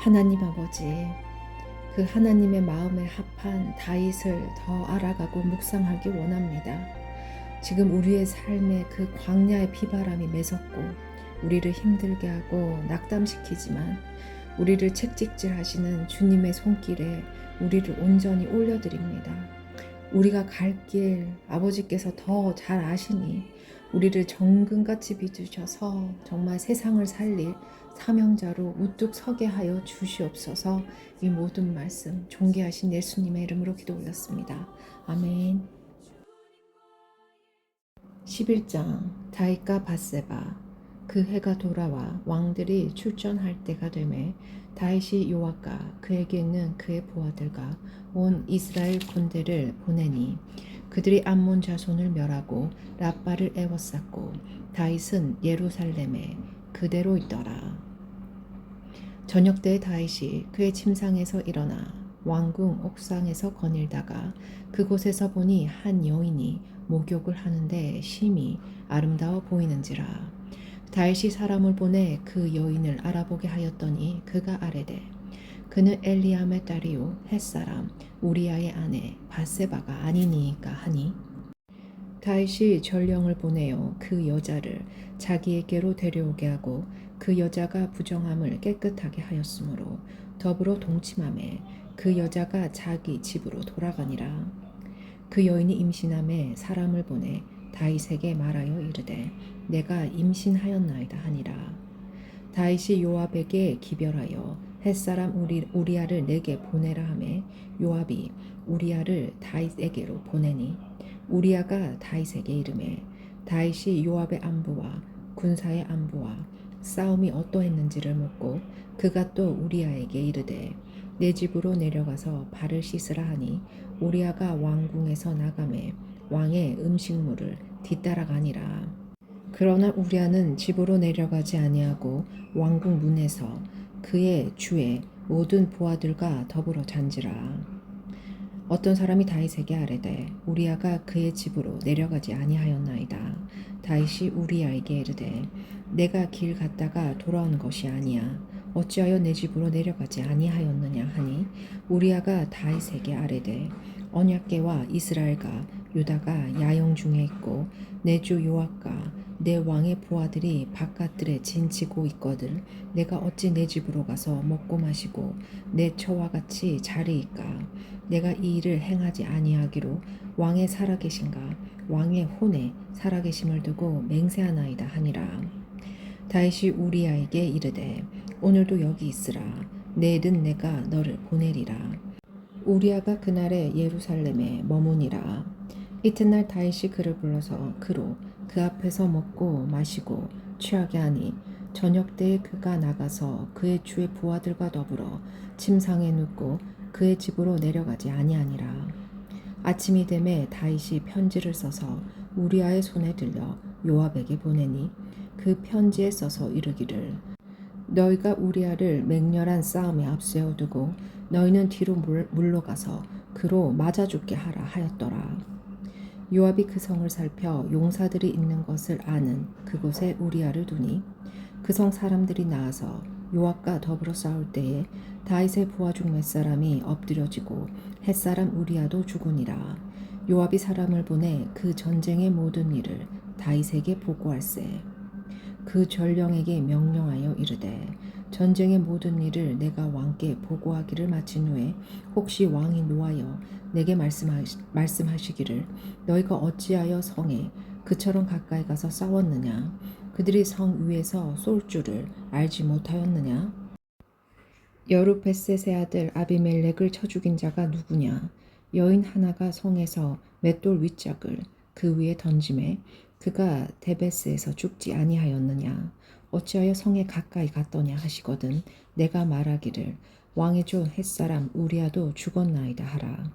하나님 아버지, 그 하나님의 마음에 합한 다윗을 더 알아가고 묵상하기 원합니다. 지금 우리의 삶에 그 광야의 비바람이 매섭고 우리를 힘들게 하고 낙담시키지만 우리를 채찍질하시는 주님의 손길에 우리를 온전히 올려드립니다. 우리가 갈 길 아버지께서 더 잘 아시니 우리를 정금같이 빚으셔서 정말 세상을 살릴 사명자로 우뚝 서게 하여 주시옵소서. 이 모든 말씀 존귀하신 예수님의 이름으로 기도 올렸습니다. 아멘. 11장 다윗과 밧세바. 그 해가 돌아와 왕들이 출전할 때가 되매 다윗이 요압과 그에게 있는 그의 부하들과 온 이스라엘 군대를 보내니 그들이 암몬 자손을 멸하고 랍바를 애워쌌고 다윗은 예루살렘에 그대로 있더라. 저녁 때 다윗이 그의 침상에서 일어나 왕궁 옥상에서 거닐다가 그곳에서 보니 한 여인이 목욕을 하는데 심히 아름다워 보이는지라. 다윗이 사람을 보내 그 여인을 알아보게 하였더니 그가 아뢰되 그는 엘리암의 딸이요 햇사람 우리아의 아내 밧세바가 아니니까 하니 다윗이 전령을 보내어 그 여자를 자기에게로 데려오게 하고 그 여자가 부정함을 깨끗하게 하였으므로 더불어 동침함에 그 여자가 자기 집으로 돌아가니라. 그 여인이 임신함에 사람을 보내 다윗에게 말하여 이르되 내가 임신하였나이다 하니라. 다윗이 요압에게 기별하여 햇사람 우리아를 내게 보내라 하매 요압이 우리아를 다윗에게로 보내니 우리아가 다윗에게 이르매 다윗이 요압의 안부와 군사의 안부와 싸움이 어떠했는지를 묻고 그가 또 우리아에게 이르되 내 집으로 내려가서 발을 씻으라 하니 우리아가 왕궁에서 나가매 왕의 음식물을 뒤따라가니라. 그러나 우리아는 집으로 내려가지 아니하고 왕궁 문에서 그의 주의 모든 부하들과 더불어 잔지라. 어떤 사람이 다윗에게 아뢰되 우리아가 그의 집으로 내려가지 아니하였나이다. 다윗이 우리아에게 이르되 내가 길 갔다가 돌아온 것이 아니야. 어찌하여 내 집으로 내려가지 아니하였느냐 하니 우리아가 다윗에게 아뢰되 언약궤와 이스라엘과 유다가 야영 중에 있고 내 주 요압과 내 왕의 부하들이 바깥들에 진치고 있거든 내가 어찌 내 집으로 가서 먹고 마시고 내 처와 같이 자리이까. 내가 이 일을 행하지 아니하기로 왕의 살아계신가 왕의 혼에 살아계심을 두고 맹세하나이다 하니라. 다윗이 우리아에게 이르되 오늘도 여기 있으라. 내일은 내가 너를 보내리라. 우리아가 그날에 예루살렘에 머무니라. 이튿날 다윗이 그를 불러서 그로 그 앞에서 먹고 마시고 취하게 하니 저녁 때에 그가 나가서 그의 주의 부하들과 더불어 침상에 눕고 그의 집으로 내려가지 아니하니라. 아침이 되매 다윗이 편지를 써서 우리아의 손에 들려 요압에게 보내니 그 편지에 써서 이르기를 너희가 우리아를 맹렬한 싸움에 앞세워 두고 너희는 뒤로 물러가서 그로 맞아 죽게 하라 하였더라. 요압이 그 성을 살펴 용사들이 있는 것을 아는 그곳에 우리아를 두니 그 성 사람들이 나와서 요압과 더불어 싸울 때에 다윗의 부하 중 몇 사람이 엎드려지고 햇사람 우리아도 죽으니라. 요압이 사람을 보내 그 전쟁의 모든 일을 다윗에게 보고할세. 그 전령에게 명령하여 이르되 전쟁의 모든 일을 내가 왕께 보고하기를 마친 후에 혹시 왕이 노하여 내게 말씀하시기를 너희가 어찌하여 성에 그처럼 가까이 가서 싸웠느냐 그들이 성 위에서 쏠 줄을 알지 못하였느냐 여룻베셋의 아들 아비멜렉을 쳐 죽인 자가 누구냐 여인 하나가 성에서 맷돌 윗짝을 그 위에 던짐에 그가 데베스에서 죽지 아니하였느냐 어찌하여 성에 가까이 갔더냐 하시거든 내가 말하기를 왕의 종 햇사람 우리아도 죽었나이다 하라.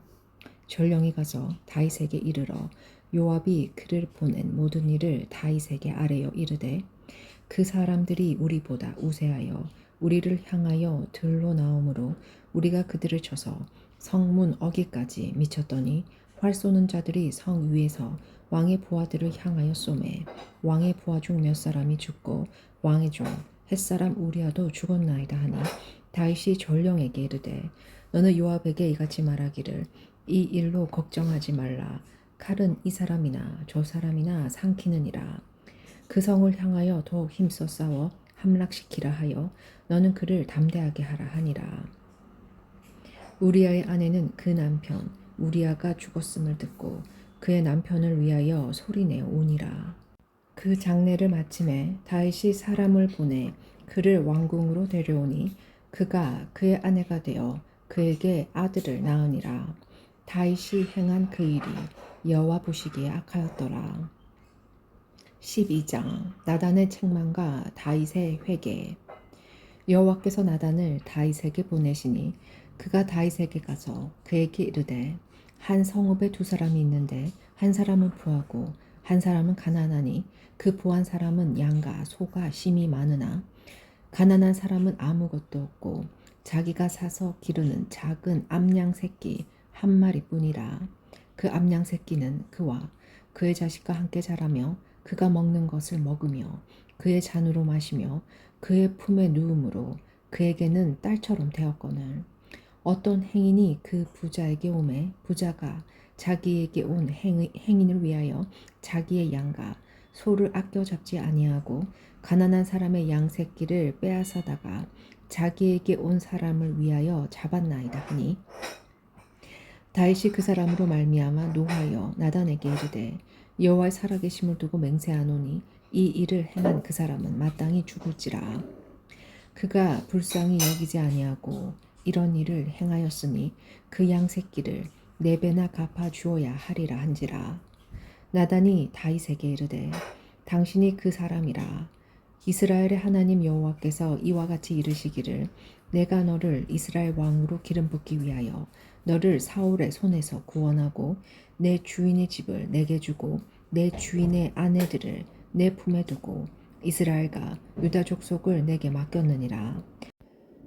전령이 가서 다윗에게 이르러 요압이 그를 보낸 모든 일을 다윗에게 아뢰어 이르되 그 사람들이 우리보다 우세하여 우리를 향하여 들로 나오므로 우리가 그들을 쳐서 성문 어기까지 미쳤더니 활 쏘는 자들이 성 위에서 왕의 부하들을 향하여 쏘매 왕의 부하 중 몇 사람이 죽고 왕의 종 햇사람 우리아도 죽었나이다 하니 다윗이 전령에게 이르되 너는 요압에게 이같이 말하기를 이 일로 걱정하지 말라. 칼은 이 사람이나 저 사람이나 삼키느니라. 그 성을 향하여 더욱 힘써 싸워 함락시키라 하여 너는 그를 담대하게 하라 하니라. 우리아의 아내는 그 남편 우리아가 죽었음을 듣고 그의 남편을 위하여 소리내어 오니라. 그 장례를 마침에 다윗이 사람을 보내 그를 왕궁으로 데려오니 그가 그의 아내가 되어 그에게 아들을 낳으니라. 다윗이 행한 그 일이 여호와 보시기에 악하였더라. 12장 나단의 책망과 다윗의 회개. 여호와께서 나단을 다윗에게 보내시니 그가 다윗에게 가서 그에게 이르되 한 성읍에 두 사람이 있는데 한 사람은 부하고 한 사람은 가난하니 그 부한 사람은 양과 소가 심이 많으나 가난한 사람은 아무것도 없고 자기가 사서 기르는 작은 암양 새끼 한 마리뿐이라. 그 암양 새끼는 그와 그의 자식과 함께 자라며 그가 먹는 것을 먹으며 그의 잔으로 마시며 그의 품에 누움으로 그에게는 딸처럼 되었거늘 어떤 행인이 그 부자에게 오매 부자가 자기에게 온 행인을 위하여 자기의 양과 소를 아껴 잡지 아니하고 가난한 사람의 양 새끼를 빼앗아다가 자기에게 온 사람을 위하여 잡았나이다 하니 다윗이 그 사람으로 말미암아 노하여 나단에게 이르되 여호와의 살아계심을 두고 맹세하노니 이 일을 행한 그 사람은 마땅히 죽을지라. 그가 불쌍히 여기지 아니하고 이런 일을 행하였으니 그 양 새끼를 4배나 갚아 주어야 하리라 한지라. 나단이 다윗에게 이르되 당신이 그 사람이라. 이스라엘의 하나님 여호와께서 이와 같이 이르시기를 내가 너를 이스라엘 왕으로 기름 붓기 위하여 너를 사울의 손에서 구원하고 내 주인의 집을 내게 주고 내 주인의 아내들을 내 품에 두고 이스라엘과 유다 족속을 내게 맡겼느니라.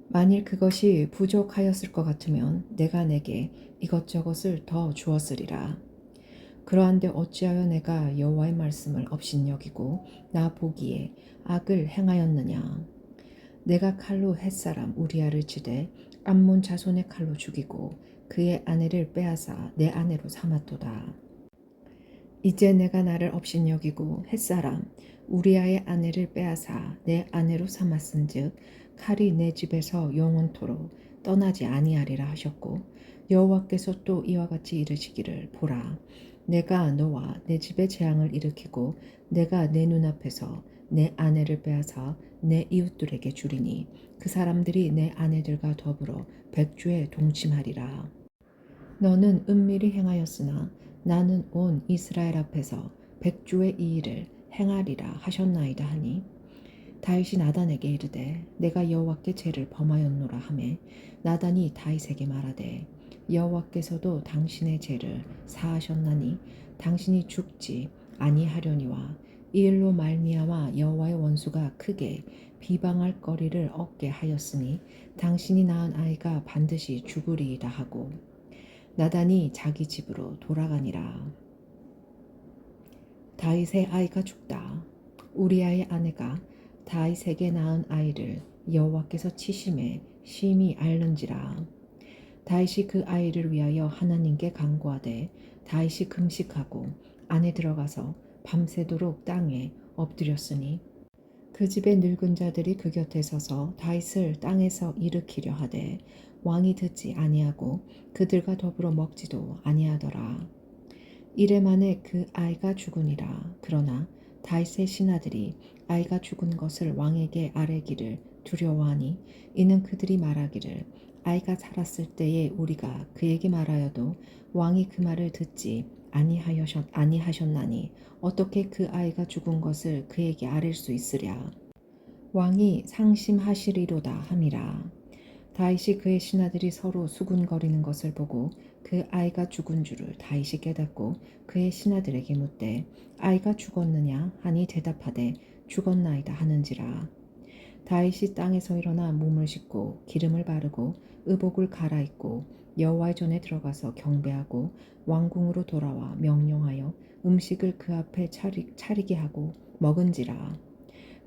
만일 그것이 부족하였을 것 같으면 내가 내게 이것저것을 더 주었으리라. 그러한데 어찌하여 내가 여호와의 말씀을 업신여기고 나 보기에 악을 행하였느냐. 내가 칼로 햇사람 우리아를 치되 암몬 자손의 칼로 죽이고 그의 아내를 빼앗아 내 아내로 삼았도다. 이제 내가 나를 업신여기고 햇사람 우리아의 아내를 빼앗아 내 아내로 삼았은즉 칼이 내 집에서 영원토록 떠나지 아니하리라 하셨고 여호와께서 또 이와 같이 이르시기를 보라 내가 너와 내 집에 재앙을 일으키고 내가 내 눈앞에서 내 아내를 빼앗아 내 이웃들에게 주리니 그 사람들이 내 아내들과 더불어 백주에 동침하리라. 너는 은밀히 행하였으나 나는 온 이스라엘 앞에서 백주의 이 일을 행하리라 하셨나이다 하니 다윗이 나단에게 이르되 내가 여호와께 죄를 범하였노라 하매 나단이 다윗에게 말하되 여호와께서도 당신의 죄를 사하셨나니 당신이 죽지 아니하려니와 이 일로 말미암아 여호와의 원수가 크게 비방할 거리를 얻게 하였으니 당신이 낳은 아이가 반드시 죽으리이다 하고 나단이 자기 집으로 돌아가니라. 다윗의 아이가 죽다. 우리아의 아내가 다윗에게 낳은 아이를 여호와께서 치심에 심히 앓는지라. 다윗이 그 아이를 위하여 하나님께 간구하되 다윗이 금식하고 안에 들어가서 밤새도록 땅에 엎드렸으니 그 집의 늙은 자들이 그 곁에 서서 다윗을 땅에서 일으키려 하되 왕이 듣지 아니하고 그들과 더불어 먹지도 아니하더라. 이래 만에 그 아이가 죽으니라. 그러나 다윗의 신하들이 아이가 죽은 것을 왕에게 아뢰기를 두려워하니 이는 그들이 말하기를 아이가 살았을 때에 우리가 그에게 말하여도 왕이 그 말을 듣지 아니하셨나니 어떻게 그 아이가 죽은 것을 그에게 아뢰 수 있으랴. 왕이 상심하시리로다 함이라. 다윗이 그의 신하들이 서로 수군거리는 것을 보고 그 아이가 죽은 줄을 다윗이 깨닫고 그의 신하들에게 묻되 아이가 죽었느냐 하니 대답하되 죽었나이다 하는지라. 다윗이 땅에서 일어나 몸을 씻고 기름을 바르고 의복을 갈아입고 여호와의 전에 들어가서 경배하고 왕궁으로 돌아와 명령하여 음식을 그 앞에 차리게 하고 먹은지라.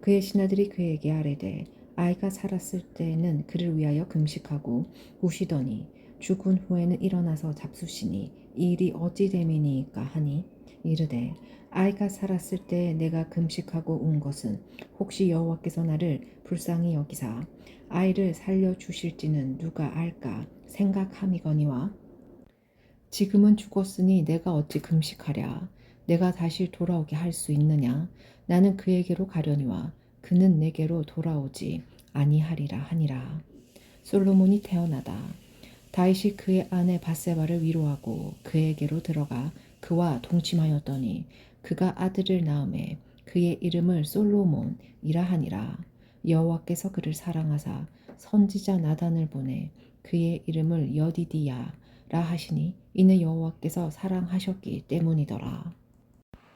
그의 신하들이 그에게 아뢰되 아이가 살았을 때에는 그를 위하여 금식하고 우시더니 죽은 후에는 일어나서 잡수시니 이 일이 어찌 됨이니까 하니 이르되 아이가 살았을 때 내가 금식하고 운 것은 혹시 여호와께서 나를 불쌍히 여기사 아이를 살려주실지는 누가 알까 생각함이거니와 지금은 죽었으니 내가 어찌 금식하랴 내가 다시 돌아오게 할 수 있느냐 나는 그에게로 가려니와 그는 내게로 돌아오지 아니하리라 하니라. 솔로몬이 태어나다 다윗이 그의 아내 밧세바를 위로하고 그에게로 들어가 그와 동침하였더니 그가 아들을 낳음에 그의 이름을 솔로몬이라 하니라. 여호와께서 그를 사랑하사 선지자 나단을 보내 그의 이름을 여디디야라 하시니 이는 여호와께서 사랑하셨기 때문이더라.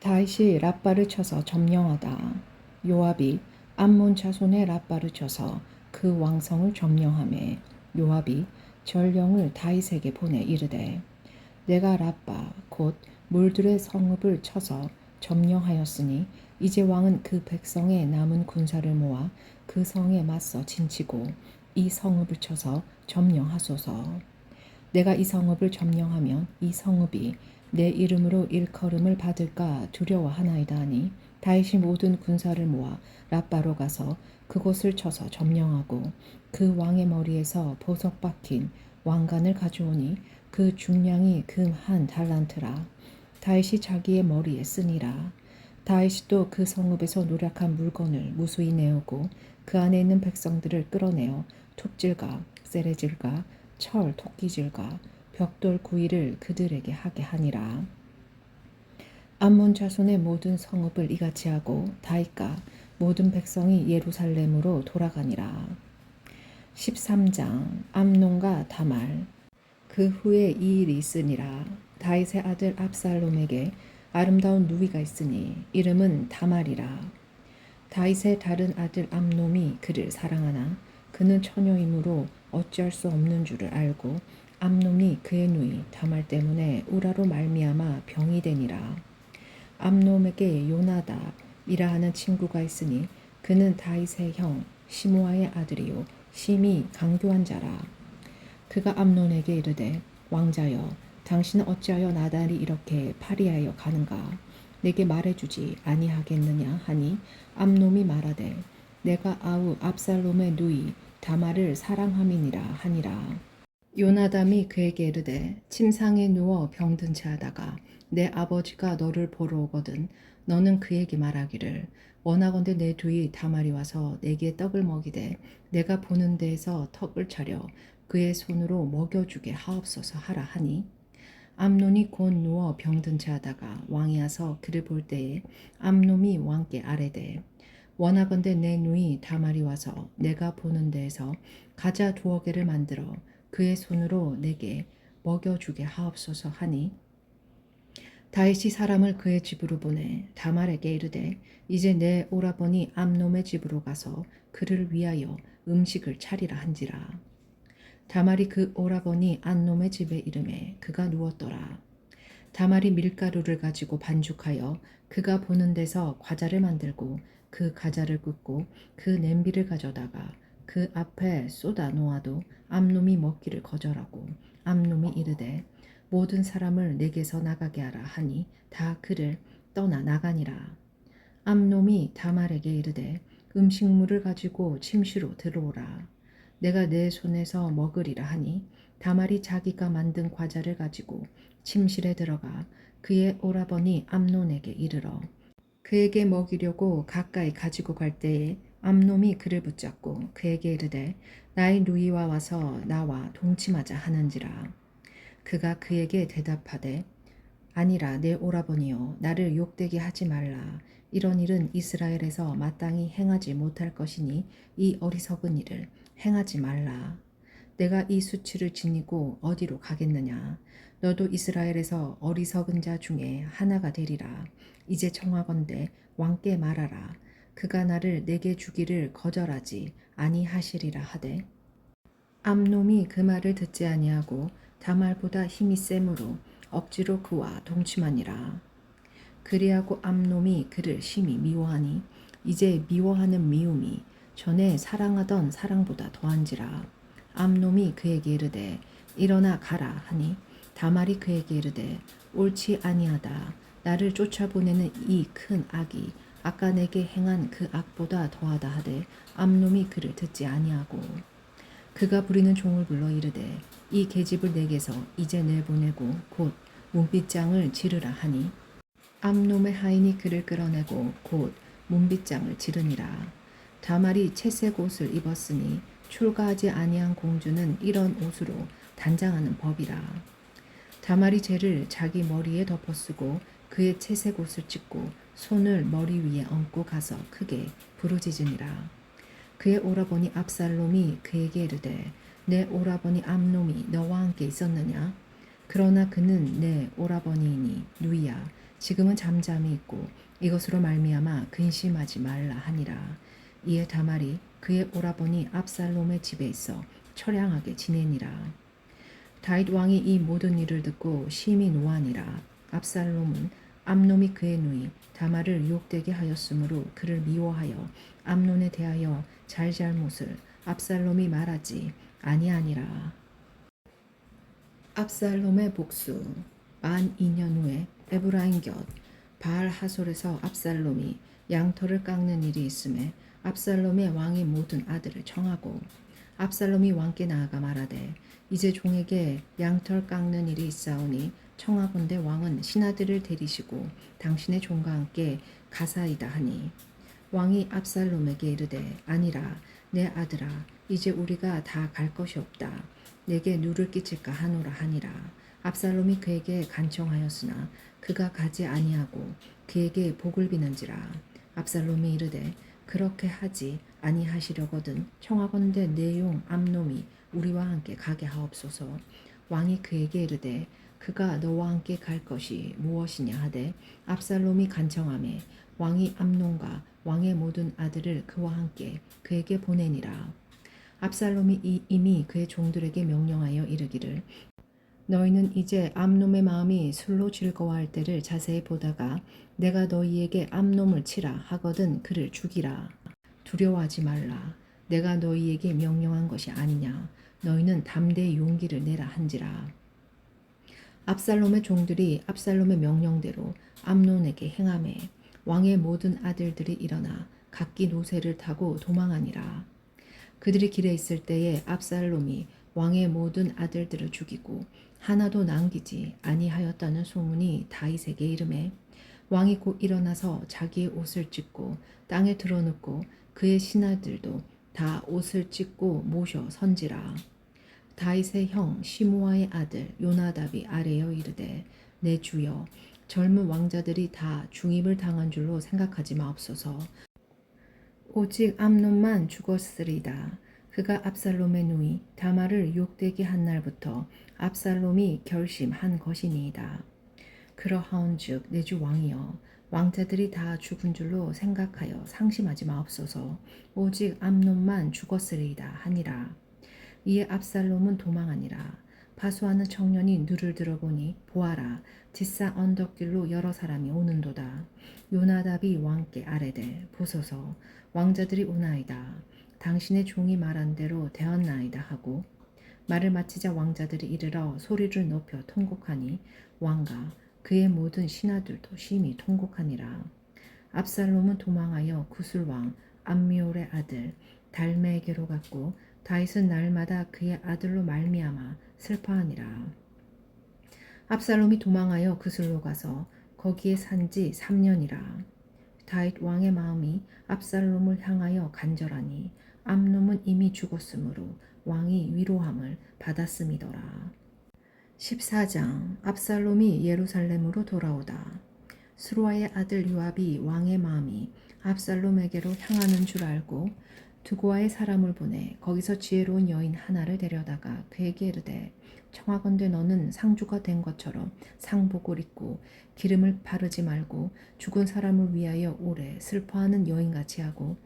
다윗이 랍바를 쳐서 점령하다. 요압이 암몬 자손의 랍바를 쳐서 그 왕성을 점령하매 요압이 전령을 다윗에게 보내 이르되 내가 랍바 곧 물들의 성읍을 쳐서 점령하였으니 이제 왕은 그 백성의 남은 군사를 모아 그 성에 맞서 진치고 이 성읍을 쳐서 점령하소서. 내가 이 성읍을 점령하면 이 성읍이 내 이름으로 일컬음을 받을까 두려워하나이다 하니 다윗이 모든 군사를 모아 랍바로 가서 그곳을 쳐서 점령하고 그 왕의 머리에서 보석 박힌 왕관을 가져오니 그 중량이 금 한 달란트라. 다윗이 자기의 머리에 쓰니라. 다윗이 또 그 성읍에서 노력한 물건을 무수히 내오고 그 안에 있는 백성들을 끌어내어 톱질과 세레질과 철 토끼질과 벽돌 구이를 그들에게 하게 하니라. 암몬 자손의 모든 성읍을 이같이 하고 다윗과 모든 백성이 예루살렘으로 돌아가니라. 13장 암논과 다말. 그 후에 이 일이 있으니라. 다윗의 아들 압살롬에게 아름다운 누이가 있으니 이름은 다말이라. 다윗의 다른 아들 암논이 그를 사랑하나 그는 처녀이므로 어찌할 수 없는 줄을 알고 암논이 그의 누이 다말 때문에 우라로 말미암아 병이 되니라. 암논에게 요나답이라 하는 친구가 있으니 그는 다윗의 형 시므아의 아들이요 심히 강교한 자라. 그가 암논에게 이르되 왕자여 당신은 어찌하여 나달이 이렇게 파리하여 가는가 내게 말해주지 아니하겠느냐 하니 암논이 말하되 내가 아우 압살롬의 누이 다말을 사랑함이니라 하니라. 요나담이 그에게 이르되 침상에 누워 병든 채 하다가 내 아버지가 너를 보러 오거든 너는 그에게 말하기를 원하건대 내 뒤 다말이 와서 내게 떡을 먹이되 내가 보는 데에서 턱을 차려 그의 손으로 먹여주게 하옵소서 하라 하니 암논이 곧 누워 병든 채 하다가 왕이 와서 그를 볼 때에 암논이 왕께 아뢰되 원하건대 내 누이 다말이 와서 내가 보는 데에서 가자 2개를 만들어 그의 손으로 내게 먹여주게 하옵소서 하니 다윗이 사람을 그의 집으로 보내 다말에게 이르되 이제 내 오라버니 암논의 집으로 가서 그를 위하여 음식을 차리라 한지라. 다말이 그 오라버니 암논의 집에 이르매 그가 누웠더라. 다말이 밀가루를 가지고 반죽하여 그가 보는 데서 과자를 만들고 그 과자를 굽고 그 냄비를 가져다가 그 앞에 쏟아 놓아도 암논이 먹기를 거절하고 암논이 이르되 모든 사람을 내게서 나가게 하라 하니 다 그를 떠나 나가니라. 암논이 다말에게 이르되 음식물을 가지고 침실로 들어오라. 내가 내 손에서 먹으리라 하니 다말이 자기가 만든 과자를 가지고 침실에 들어가 그의 오라버니 암논에게 이르러 그에게 먹이려고 가까이 가지고 갈 때에 암논이 그를 붙잡고 그에게 이르되 나의 누이와 와서 나와 동침하자 하는지라. 그가 그에게 대답하되 아니라 내 오라버니여 나를 욕되게 하지 말라. 이런 일은 이스라엘에서 마땅히 행하지 못할 것이니 이 어리석은 일을 행하지 말라. 내가 이 수치를 지니고 어디로 가겠느냐. 너도 이스라엘에서 어리석은 자 중에 하나가 되리라. 이제 청하건대 왕께 말하라. 그가 나를 내게 주기를 거절하지 아니하시리라 하되 암논이 그 말을 듣지 아니하고 다말보다 힘이 세므로 억지로 그와 동침하니라. 그리하고 암논이 그를 심히 미워하니 이제 미워하는 미움이 전에 사랑하던 사랑보다 더한지라. 암놈이 그에게 이르되 일어나 가라 하니 다말이 그에게 이르되 옳지 아니하다. 나를 쫓아보내는 이 큰 악이 아까 내게 행한 그 악보다 더하다 하되 암놈이 그를 듣지 아니하고 그가 부리는 종을 불러 이르되 이 계집을 내게서 이제 내보내고 곧 문빗장을 지르라 하니 암놈의 하인이 그를 끌어내고 곧 문빗장을 지르니라. 다말이 채색 옷을 입었으니 출가하지 아니한 공주는 이런 옷으로 단장하는 법이라. 다말이 죄를 자기 머리에 덮어쓰고 그의 채색 옷을 찢고 손을 머리 위에 얹고 가서 크게 부르짖으니라. 그의 오라버니 압살롬이 그에게 이르되 내 오라버니 암놈이 너와 함께 있었느냐? 그러나 그는 내 오라버니이니 누이야 지금은 잠잠히 있고 이것으로 말미암아 근심하지 말라 하니라. 이에 다말이 그의 오라버니 압살롬의 집에 있어 처량하게 지내니라. 다윗 왕이 이 모든 일을 듣고 심히 노하니라. 압살롬은 암놈이 그의 누이 다말을 유혹되게 하였으므로 그를 미워하여 암논에 대하여 잘잘못을 압살롬이 말하지 아니하니라. 압살롬의 복수. 만 2년 후에 에브라임 곁 바알 하솔에서 압살롬이 양털을 깎는 일이 있음에 압살롬의 왕의 모든 아들을 청하고 압살롬이 왕께 나아가 말하되 이제 종에게 양털 깎는 일이 있사오니 청하건대 왕은 신하들을 데리시고 당신의 종과 함께 가사이다 하니 왕이 압살롬에게 이르되 아니라 내 아들아 이제 우리가 다 갈 것이 없다. 내게 누를 끼칠까 하노라 하니라. 압살롬이 그에게 간청하였으나 그가 가지 아니하고 그에게 복을 비는지라. 압살롬이 이르되 그렇게 하지 아니하시려거든 청하건대 내 용 암놈이 우리와 함께 가게 하옵소서. 왕이 그에게 이르되 그가 너와 함께 갈 것이 무엇이냐 하되 압살롬이 간청하매 왕이 암논과 왕의 모든 아들을 그와 함께 그에게 보내니라. 압살롬이 이미 그의 종들에게 명령하여 이르기를 너희는 이제 암놈의 마음이 술로 즐거워할 때를 자세히 보다가 내가 너희에게 암놈을 치라 하거든 그를 죽이라. 두려워하지 말라. 내가 너희에게 명령한 것이 아니냐. 너희는 담대히 용기를 내라 한지라. 압살롬의 종들이 압살롬의 명령대로 암논에게 행하매 왕의 모든 아들들이 일어나 각기 노새를 타고 도망하니라. 그들이 길에 있을 때에 압살롬이 왕의 모든 아들들을 죽이고 하나도 남기지 아니하였다는 소문이 다윗에게 이르매 왕이 곧 일어나서 자기의 옷을 찢고 땅에 드러눕고 그의 신하들도 다 옷을 찢고 모셔 선지라. 다윗의 형 시므아의 아들 요나답이 아뢰어 이르되 내 주여 젊은 왕자들이 다 중임을 당한 줄로 생각하지 마옵소서. 오직 암논만 죽었으리다. 그가 압살롬의 누이 다말을 유혹되게 한 날부터 압살롬이 결심한 것이니이다. 그러하온즉 내 주 왕이여 왕자들이 다 죽은 줄로 생각하여 상심하지 마옵소서. 오직 암논만 죽었으리이다 하니라. 이에 압살롬은 도망하니라. 파수하는 청년이 누를 들어보니 보아라 뒷산 언덕길로 여러 사람이 오는도다. 요나답이 왕께 아뢰되 보소서 왕자들이 오나이다. 당신의 종이 말한 대로 되었나이다 하고 말을 마치자 왕자들이 이르러 소리를 높여 통곡하니 왕과 그의 모든 신하들도 심히 통곡하니라. 압살롬은 도망하여 구술왕 암미올의 아들 달메에게로 갔고 다윗은 날마다 그의 아들로 말미암아 슬퍼하니라. 압살롬이 도망하여 구술로 가서 거기에 산지 3년이라. 다윗 왕의 마음이 압살롬을 향하여 간절하니 암놈은 이미 죽었으므로 왕이 위로함을 받았음이더라. 14장. 압살롬이 예루살렘으로 돌아오다. 스루아의 아들 요압이 왕의 마음이 압살롬에게로 향하는 줄 알고 두고아의 사람을 보내 거기서 지혜로운 여인 하나를 데려다가 그에게 이르되 청하건대 너는 상주가 된 것처럼 상복을 입고 기름을 바르지 말고 죽은 사람을 위하여 오래 슬퍼하는 여인같이 하고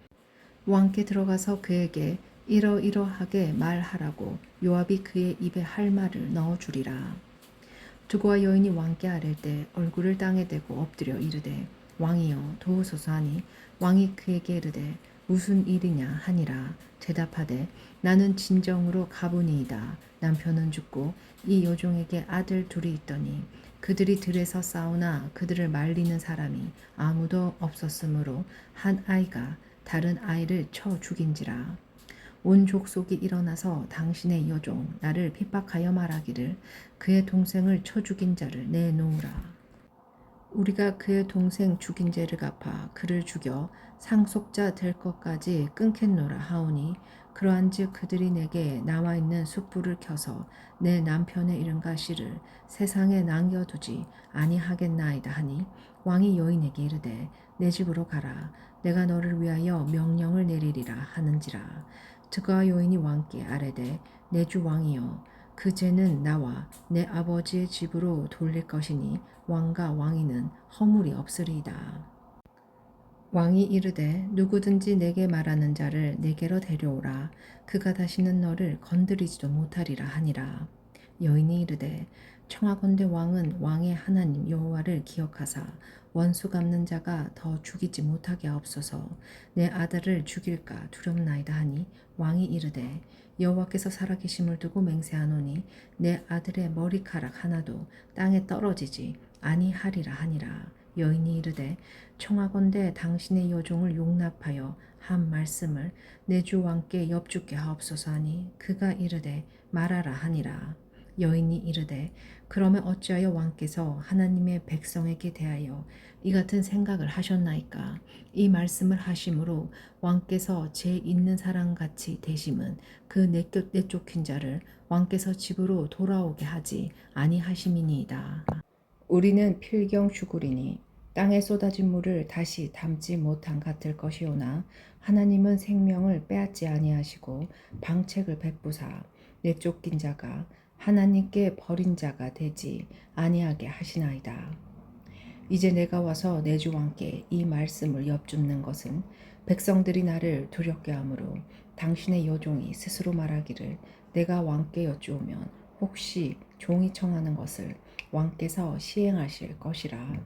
왕께 들어가서 그에게 이러이러하게 말하라고 요압이 그의 입에 할 말을 넣어주리라. 두고아 여인이 왕께 아랠 때 얼굴을 땅에 대고 엎드려 이르되 왕이여 도우소서 하니 왕이 그에게 이르되 무슨 일이냐 하니라. 대답하되 나는 진정으로 가보니이다. 남편은 죽고 이 여종에게 아들 둘이 있더니 그들이 들에서 싸우나 그들을 말리는 사람이 아무도 없었으므로 한 아이가 다른 아이를 쳐 죽인지라. 온 족속이 일어나서 당신의 여종 나를 핍박하여 말하기를 그의 동생을 쳐 죽인 자를 내놓으라. 우리가 그의 동생 죽인 죄를 갚아 그를 죽여 상속자 될 것까지 끊겠노라 하오니 그러한즉 그들이 내게 나와 있는 숯불을 켜서 내 남편의 이름과 씨를 세상에 남겨두지 아니하겠나이다 하니 왕이 여인에게 이르되 내 집으로 가라 내가 너를 위하여 명령을 내리리라 하는지라. 드가 여인이 왕께 아뢰되 내 주 왕이여 그 죄는 나와 내 아버지의 집으로 돌릴 것이니 왕과 왕위는 허물이 없으리이다. 왕이 이르되 누구든지 내게 말하는 자를 내게로 데려오라. 그가 다시는 너를 건드리지도 못하리라 하니라. 여인이 이르되 청하건대 왕은 왕의 하나님 여호와를 기억하사 원수 갚는 자가 더 죽이지 못하게 하옵소서. 내 아들을 죽일까 두렵나이다 하니 왕이 이르되 여호와께서 살아계심을 두고 맹세하노니 내 아들의 머리카락 하나도 땅에 떨어지지 아니하리라 하니라. 여인이 이르되 청하건대 당신의 여종을 용납하여 한 말씀을 내 주 왕께 엽죽게 하옵소서 하니 그가 이르되 말하라 하니라. 여인이 이르되 그러면 어찌하여 왕께서 하나님의 백성에게 대하여 이 같은 생각을 하셨나이까. 이 말씀을 하심으로 왕께서 죄 있는 사람같이 되심은 그 내쫓긴 자를 왕께서 집으로 돌아오게 하지 아니하심이니이다. 우리는 필경 죽으리니 땅에 쏟아진 물을 다시 담지 못한 같을 것이오나 하나님은 생명을 빼앗지 아니하시고 방책을 베푸사 내쫓긴 자가 하나님께 버린 자가 되지 아니하게 하시나이다. 이제 내가 와서 내 주 왕께 이 말씀을 엽줍는 것은 백성들이 나를 두렵게 하므로 당신의 여종이 스스로 말하기를 내가 왕께 여쭈오면 혹시 종이 청하는 것을 왕께서 시행하실 것이라.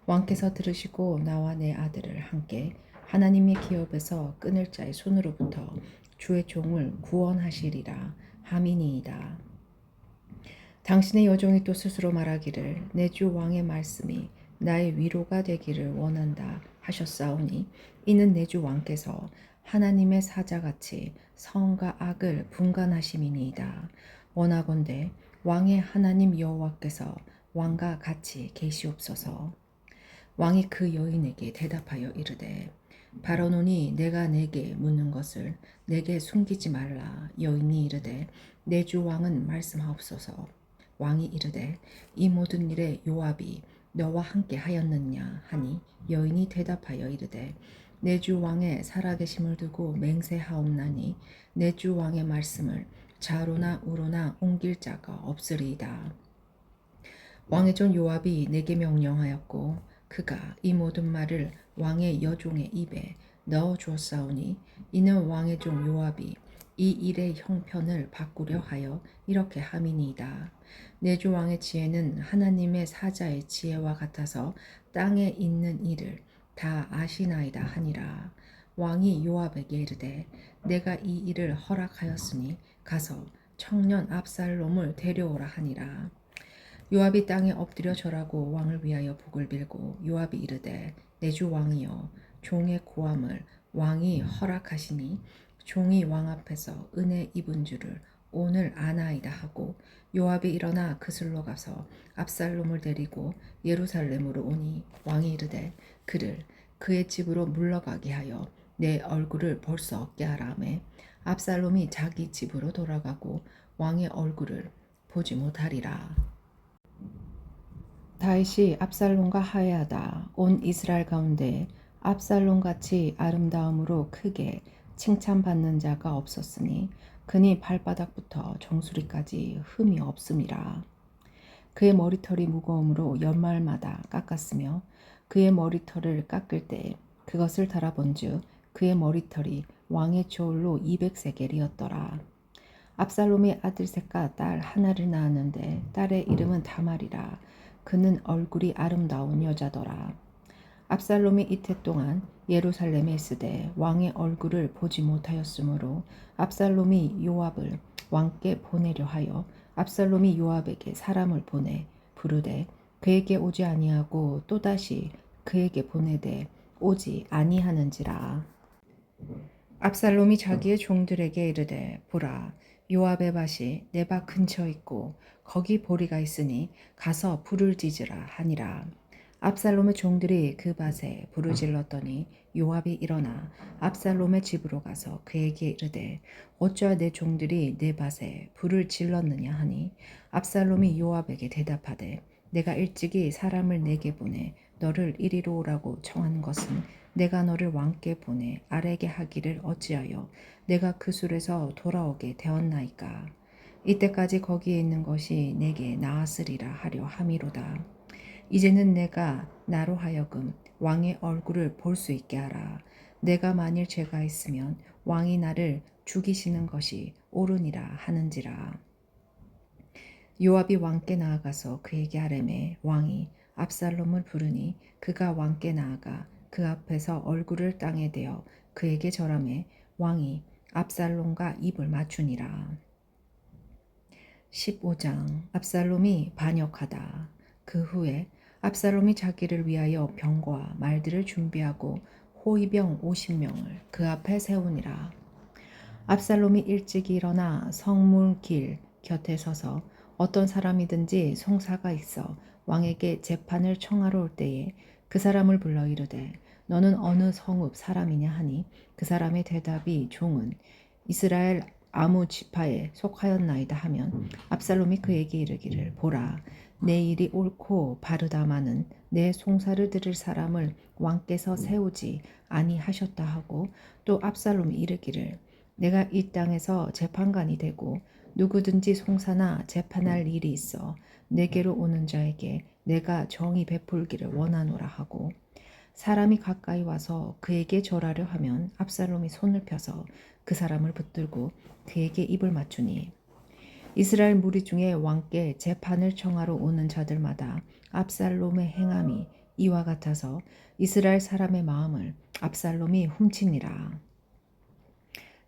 왕께서 들으시고 나와 내 아들을 함께 하나님의 기업에서 끊을 자의 손으로부터 주의 종을 구원하시리라 함이니이다. 당신의 여종이 또 스스로 말하기를 내 주 왕의 말씀이 나의 위로가 되기를 원한다 하셨사오니 이는 내 주 왕께서 하나님의 사자같이 선과 악을 분간하심이니이다. 원하건대 왕의 하나님 여호와께서 왕과 같이 계시옵소서. 왕이 그 여인에게 대답하여 이르되 바라노니 내가 내게 묻는 것을 내게 숨기지 말라. 여인이 이르되 내 주 왕은 말씀하옵소서. 왕이 이르되 이 모든 일에 요압이 너와 함께 하였느냐 하니 여인이 대답하여 이르되 내 주 왕의 살아계심을 두고 맹세하옵나니 내 주 왕의 말씀을 좌로나 우로나 옮길 자가 없으리이다. 왕의 종 요압이 내게 명령하였고 그가 이 모든 말을 왕의 여종의 입에 넣어 주었사오니 이는 왕의 종 요압이 이 일의 형편을 바꾸려 하여 이렇게 함이니이다. 내 주 왕의 지혜는 하나님의 사자의 지혜와 같아서 땅에 있는 일을 다 아시나이다 하니라. 왕이 요압에게 이르되 내가 이 일을 허락하였으니 가서 청년 압살롬을 데려오라 하니라. 요압이 땅에 엎드려 절하고 왕을 위하여 복을 빌고 요압이 이르되 내 주 왕이여 종의 고함을 왕이 허락하시니 종이 왕 앞에서 은혜 입은 줄을 오늘 아나이다 하고 요압이 일어나 그슬로 가서 압살롬을 데리고 예루살렘으로 오니 왕이 이르되 그를 그의 집으로 물러가게 하여 내 얼굴을 볼 수 없게 하라매 압살롬이 자기 집으로 돌아가고 왕의 얼굴을 보지 못하리라. 다윗이 압살롬과 화해하다 온 이스라엘 가운데 압살롬같이 아름다움으로 크게 칭찬받는 자가 없었으니 그니 발바닥부터 정수리까지 흠이 없음이라. 그의 머리털이 무거움으로 연말마다 깎았으며 그의 머리털을 깎을 때 그것을 달아본즉 그의 머리털이 왕의 저울로 200세겔이었더라. 압살롬이 아들 셋과 딸 하나를 낳았는데 딸의 이름은 다말이라. 그는 얼굴이 아름다운 여자더라. 압살롬이 이태 동안 예루살렘에 있으되 왕의 얼굴을 보지 못하였으므로 압살롬이 요압을 왕께 보내려 하여 압살롬이 요압에게 사람을 보내 부르되 그에게 오지 아니하고 또다시 그에게 보내되 오지 아니하는지라. 압살롬이 자기의 종들에게 이르되 보라 요압의 밭이 내 밭 근처에 있고 거기 보리가 있으니 가서 불을 지지라 하니라. 압살롬의 종들이 그 밭에 불을 질렀더니 요압이 일어나 압살롬의 집으로 가서 그에게 이르되 어찌하여 내 종들이 내 밭에 불을 질렀느냐 하니 압살롬이 요압에게 대답하되 내가 일찍이 사람을 내게 보내 너를 이리로 오라고 청한 것은 내가 너를 왕께 보내 아래게 하기를 어찌하여 내가 그 술에서 돌아오게 되었나이까. 이때까지 거기에 있는 것이 내게 나았으리라 하려 함이로다. 이제는 내가 나로 하여금 왕의 얼굴을 볼 수 있게 하라. 내가 만일 죄가 있으면 왕이 나를 죽이시는 것이 옳으니라 하는지라. 요압이 왕께 나아가서 그에게 하려매 왕이 압살롬을 부르니 그가 왕께 나아가 그 앞에서 얼굴을 땅에 대어 그에게 절하매 왕이 압살롬과 입을 맞추니라. 15장 압살롬이 반역하다. 그 후에 압살롬이 자기를 위하여 병과 말들을 준비하고 호위병 50명을 그 앞에 세우니라. 압살롬이 일찍 일어나 성문길 곁에 서서 어떤 사람이든지 송사가 있어 왕에게 재판을 청하러 올 때에 그 사람을 불러 이르되 너는 어느 성읍 사람이냐 하니 그 사람의 대답이 종은 이스라엘 아무 지파에 속하였나이다 하면 압살롬이 그에게 이르기를 보라 내 일이 옳고 바르다마는 내 송사를 들을 사람을 왕께서 세우지 아니하셨다 하고 또 압살롬이 이르기를 내가 이 땅에서 재판관이 되고 누구든지 송사나 재판할 일이 있어 내게로 오는 자에게 내가 정의 베풀기를 원하노라 하고 사람이 가까이 와서 그에게 절하려 하면 압살롬이 손을 펴서 그 사람을 붙들고 그에게 입을 맞추니 이스라엘 무리 중에 왕께 재판을 청하러 오는 자들마다 압살롬의 행함이 이와 같아서 이스라엘 사람의 마음을 압살롬이 훔치니라.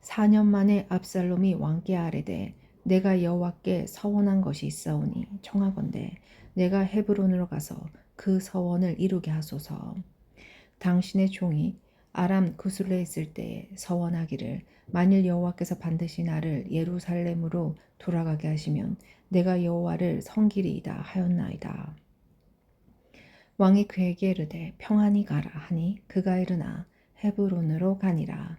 4년 만에 압살롬이 왕께 아뢰되 내가 여호와께 서원한 것이 있사오니 청하건대 내가 헤브론으로 가서 그 서원을 이루게 하소서. 당신의 종이 아람 구슬레에 있을 때에 서원하기를 만일 여호와께서 반드시 나를 예루살렘으로 돌아가게 하시면 내가 여호와를 섬기리이다 하였나이다. 왕이 그에게 이르되 평안히 가라 하니 그가 일어나 헤브론으로 가니라.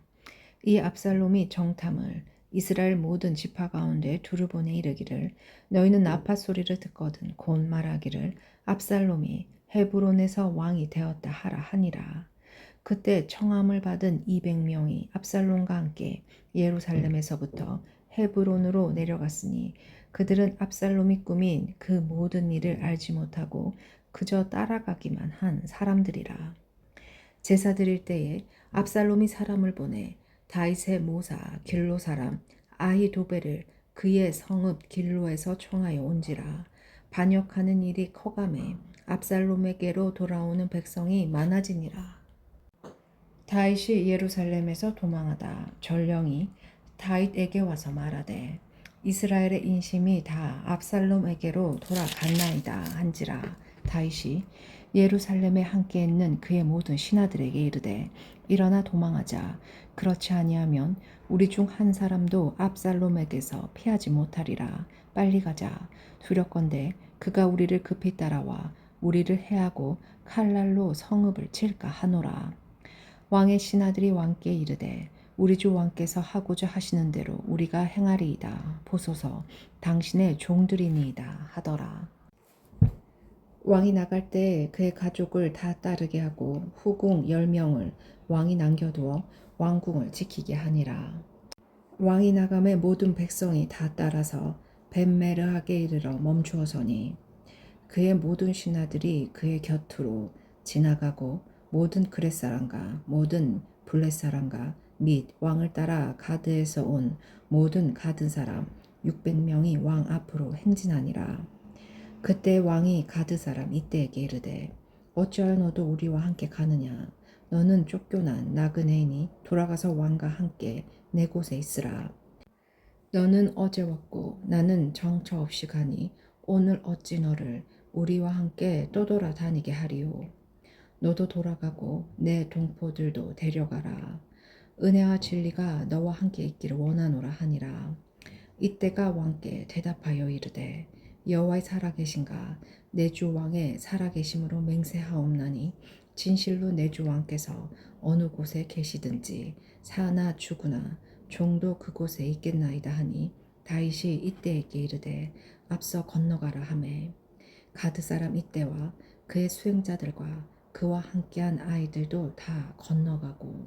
이 압살롬이 정탐을 이스라엘 모든 지파 가운데 두루 보내 이르기를 너희는 나팔 소리를 듣거든 곧 말하기를 압살롬이 헤브론에서 왕이 되었다 하라 하니라. 그때 청함을 받은 200명이 압살롬과 함께 예루살렘에서부터 헤브론으로 내려갔으니 그들은 압살롬이 꾸민 그 모든 일을 알지 못하고 그저 따라가기만 한 사람들이라. 제사 드릴 때에 압살롬이 사람을 보내 다윗의 모사 길로 사람 아히도벨을 그의 성읍 길로에서 청하여 온지라. 반역하는 일이 커감해 압살롬에게로 돌아오는 백성이 많아지니라. 다윗이 예루살렘에서 도망하다 전령이 다윗에게 와서 말하되 이스라엘의 인심이 다 압살롬에게로 돌아갔나이다 한지라. 다윗이 예루살렘에 함께 있는 그의 모든 신하들에게 이르되 일어나 도망하자. 그렇지 아니하면 우리 중 한 사람도 압살롬에게서 피하지 못하리라. 빨리 가자. 두렵건대 그가 우리를 급히 따라와 우리를 해하고 칼날로 성읍을 칠까 하노라. 왕의 신하들이 왕께 이르되 우리 주 왕께서 하고자 하시는 대로 우리가 행하리이다. 보소서 당신의 종들이니이다 하더라. 왕이 나갈 때 그의 가족을 다 따르게 하고 후궁 10명을 왕이 남겨두어 왕궁을 지키게 하니라. 왕이 나감에 모든 백성이 다 따라서 벳메르하게 이르러 멈추어서니 그의 모든 신하들이 그의 곁으로 지나가고 모든 그렛 사람과 모든 블렛 사람과 및 왕을 따라 가드에서 온 모든 가드 사람 600명이 왕 앞으로 행진하니라. 그때 왕이 가드 사람 이때에게 이르되 어찌하여 너도 우리와 함께 가느냐? 너는 쫓겨난 나그네이니 돌아가서 왕과 함께 내 곳에 있으라. 너는 어제 왔고 나는 정처 없이 가니 오늘 어찌 너를 우리와 함께 떠돌아다니게 하리요. 너도 돌아가고 내 동포들도 데려가라. 은혜와 진리가 너와 함께 있기를 원하노라 하니라. 이때가 왕께 대답하여 이르되 여호와의 살아계신가 내 주 왕의 살아계심으로 맹세하옵나니 진실로 내 주 왕께서 어느 곳에 계시든지 사나 죽으나 종도 그곳에 있겠나이다 하니 다윗이 이때에게 이르되 앞서 건너가라 하매 가드 사람 이때와 그의 수행자들과 그와 함께한 아이들도 다 건너가고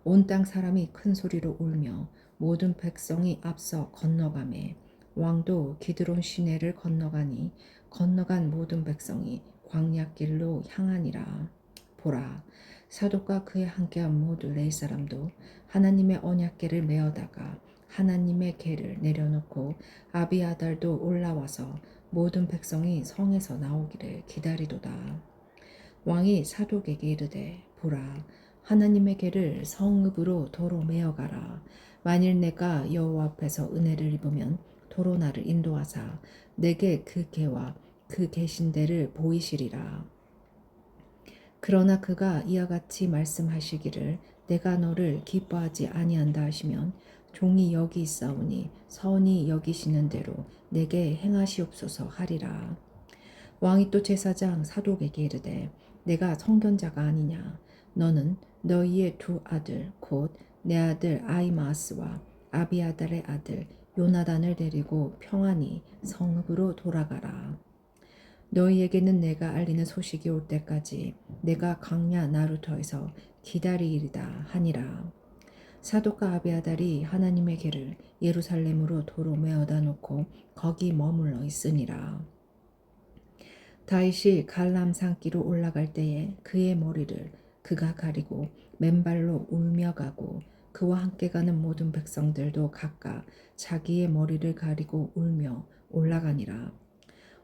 온 땅 사람이 큰 소리로 울며 모든 백성이 앞서 건너가매 왕도 기드론 시내를 건너가니 건너간 모든 백성이 광야길로 향하니라. 보라 사독과 그에 함께한 모두 레위 사람도 하나님의 언약궤를 메어다가 하나님의 궤를 내려놓고 아비아달도 올라와서 모든 백성이 성에서 나오기를 기다리도다. 왕이 사독에게 이르되 보라 하나님의 궤를 성읍으로 도로 메어가라. 만일 내가 여호와 앞에서 은혜를 입으면 도로 나를 인도하사 내게 그 궤와 그 계신 데를 보이시리라. 그러나 그가 이와 같이 말씀하시기를 내가 너를 기뻐하지 아니한다 하시면 종이 여기 있사오니 선히 여기시는 대로 내게 행하시옵소서 하리라. 왕이 또 제사장 사독에게 이르되 내가 성견자가 아니냐 너는 너희의 두 아들 곧 내 아들 아히마아스와 아비아달의 아들 요나단을 데리고 평안히 성읍으로 돌아가라. 너희에게는 내가 알리는 소식이 올 때까지 내가 광야 나루터에서 기다리리다 하니라. 사독과 아비아달이 하나님의 궤를 예루살렘으로 도로 메어다 놓고 거기 머물러 있으니라. 다윗이 갈람 산기로 올라갈 때에 그의 머리를 그가 가리고 맨발로 울며 가고 그와 함께 가는 모든 백성들도 각각 자기의 머리를 가리고 울며 올라가니라.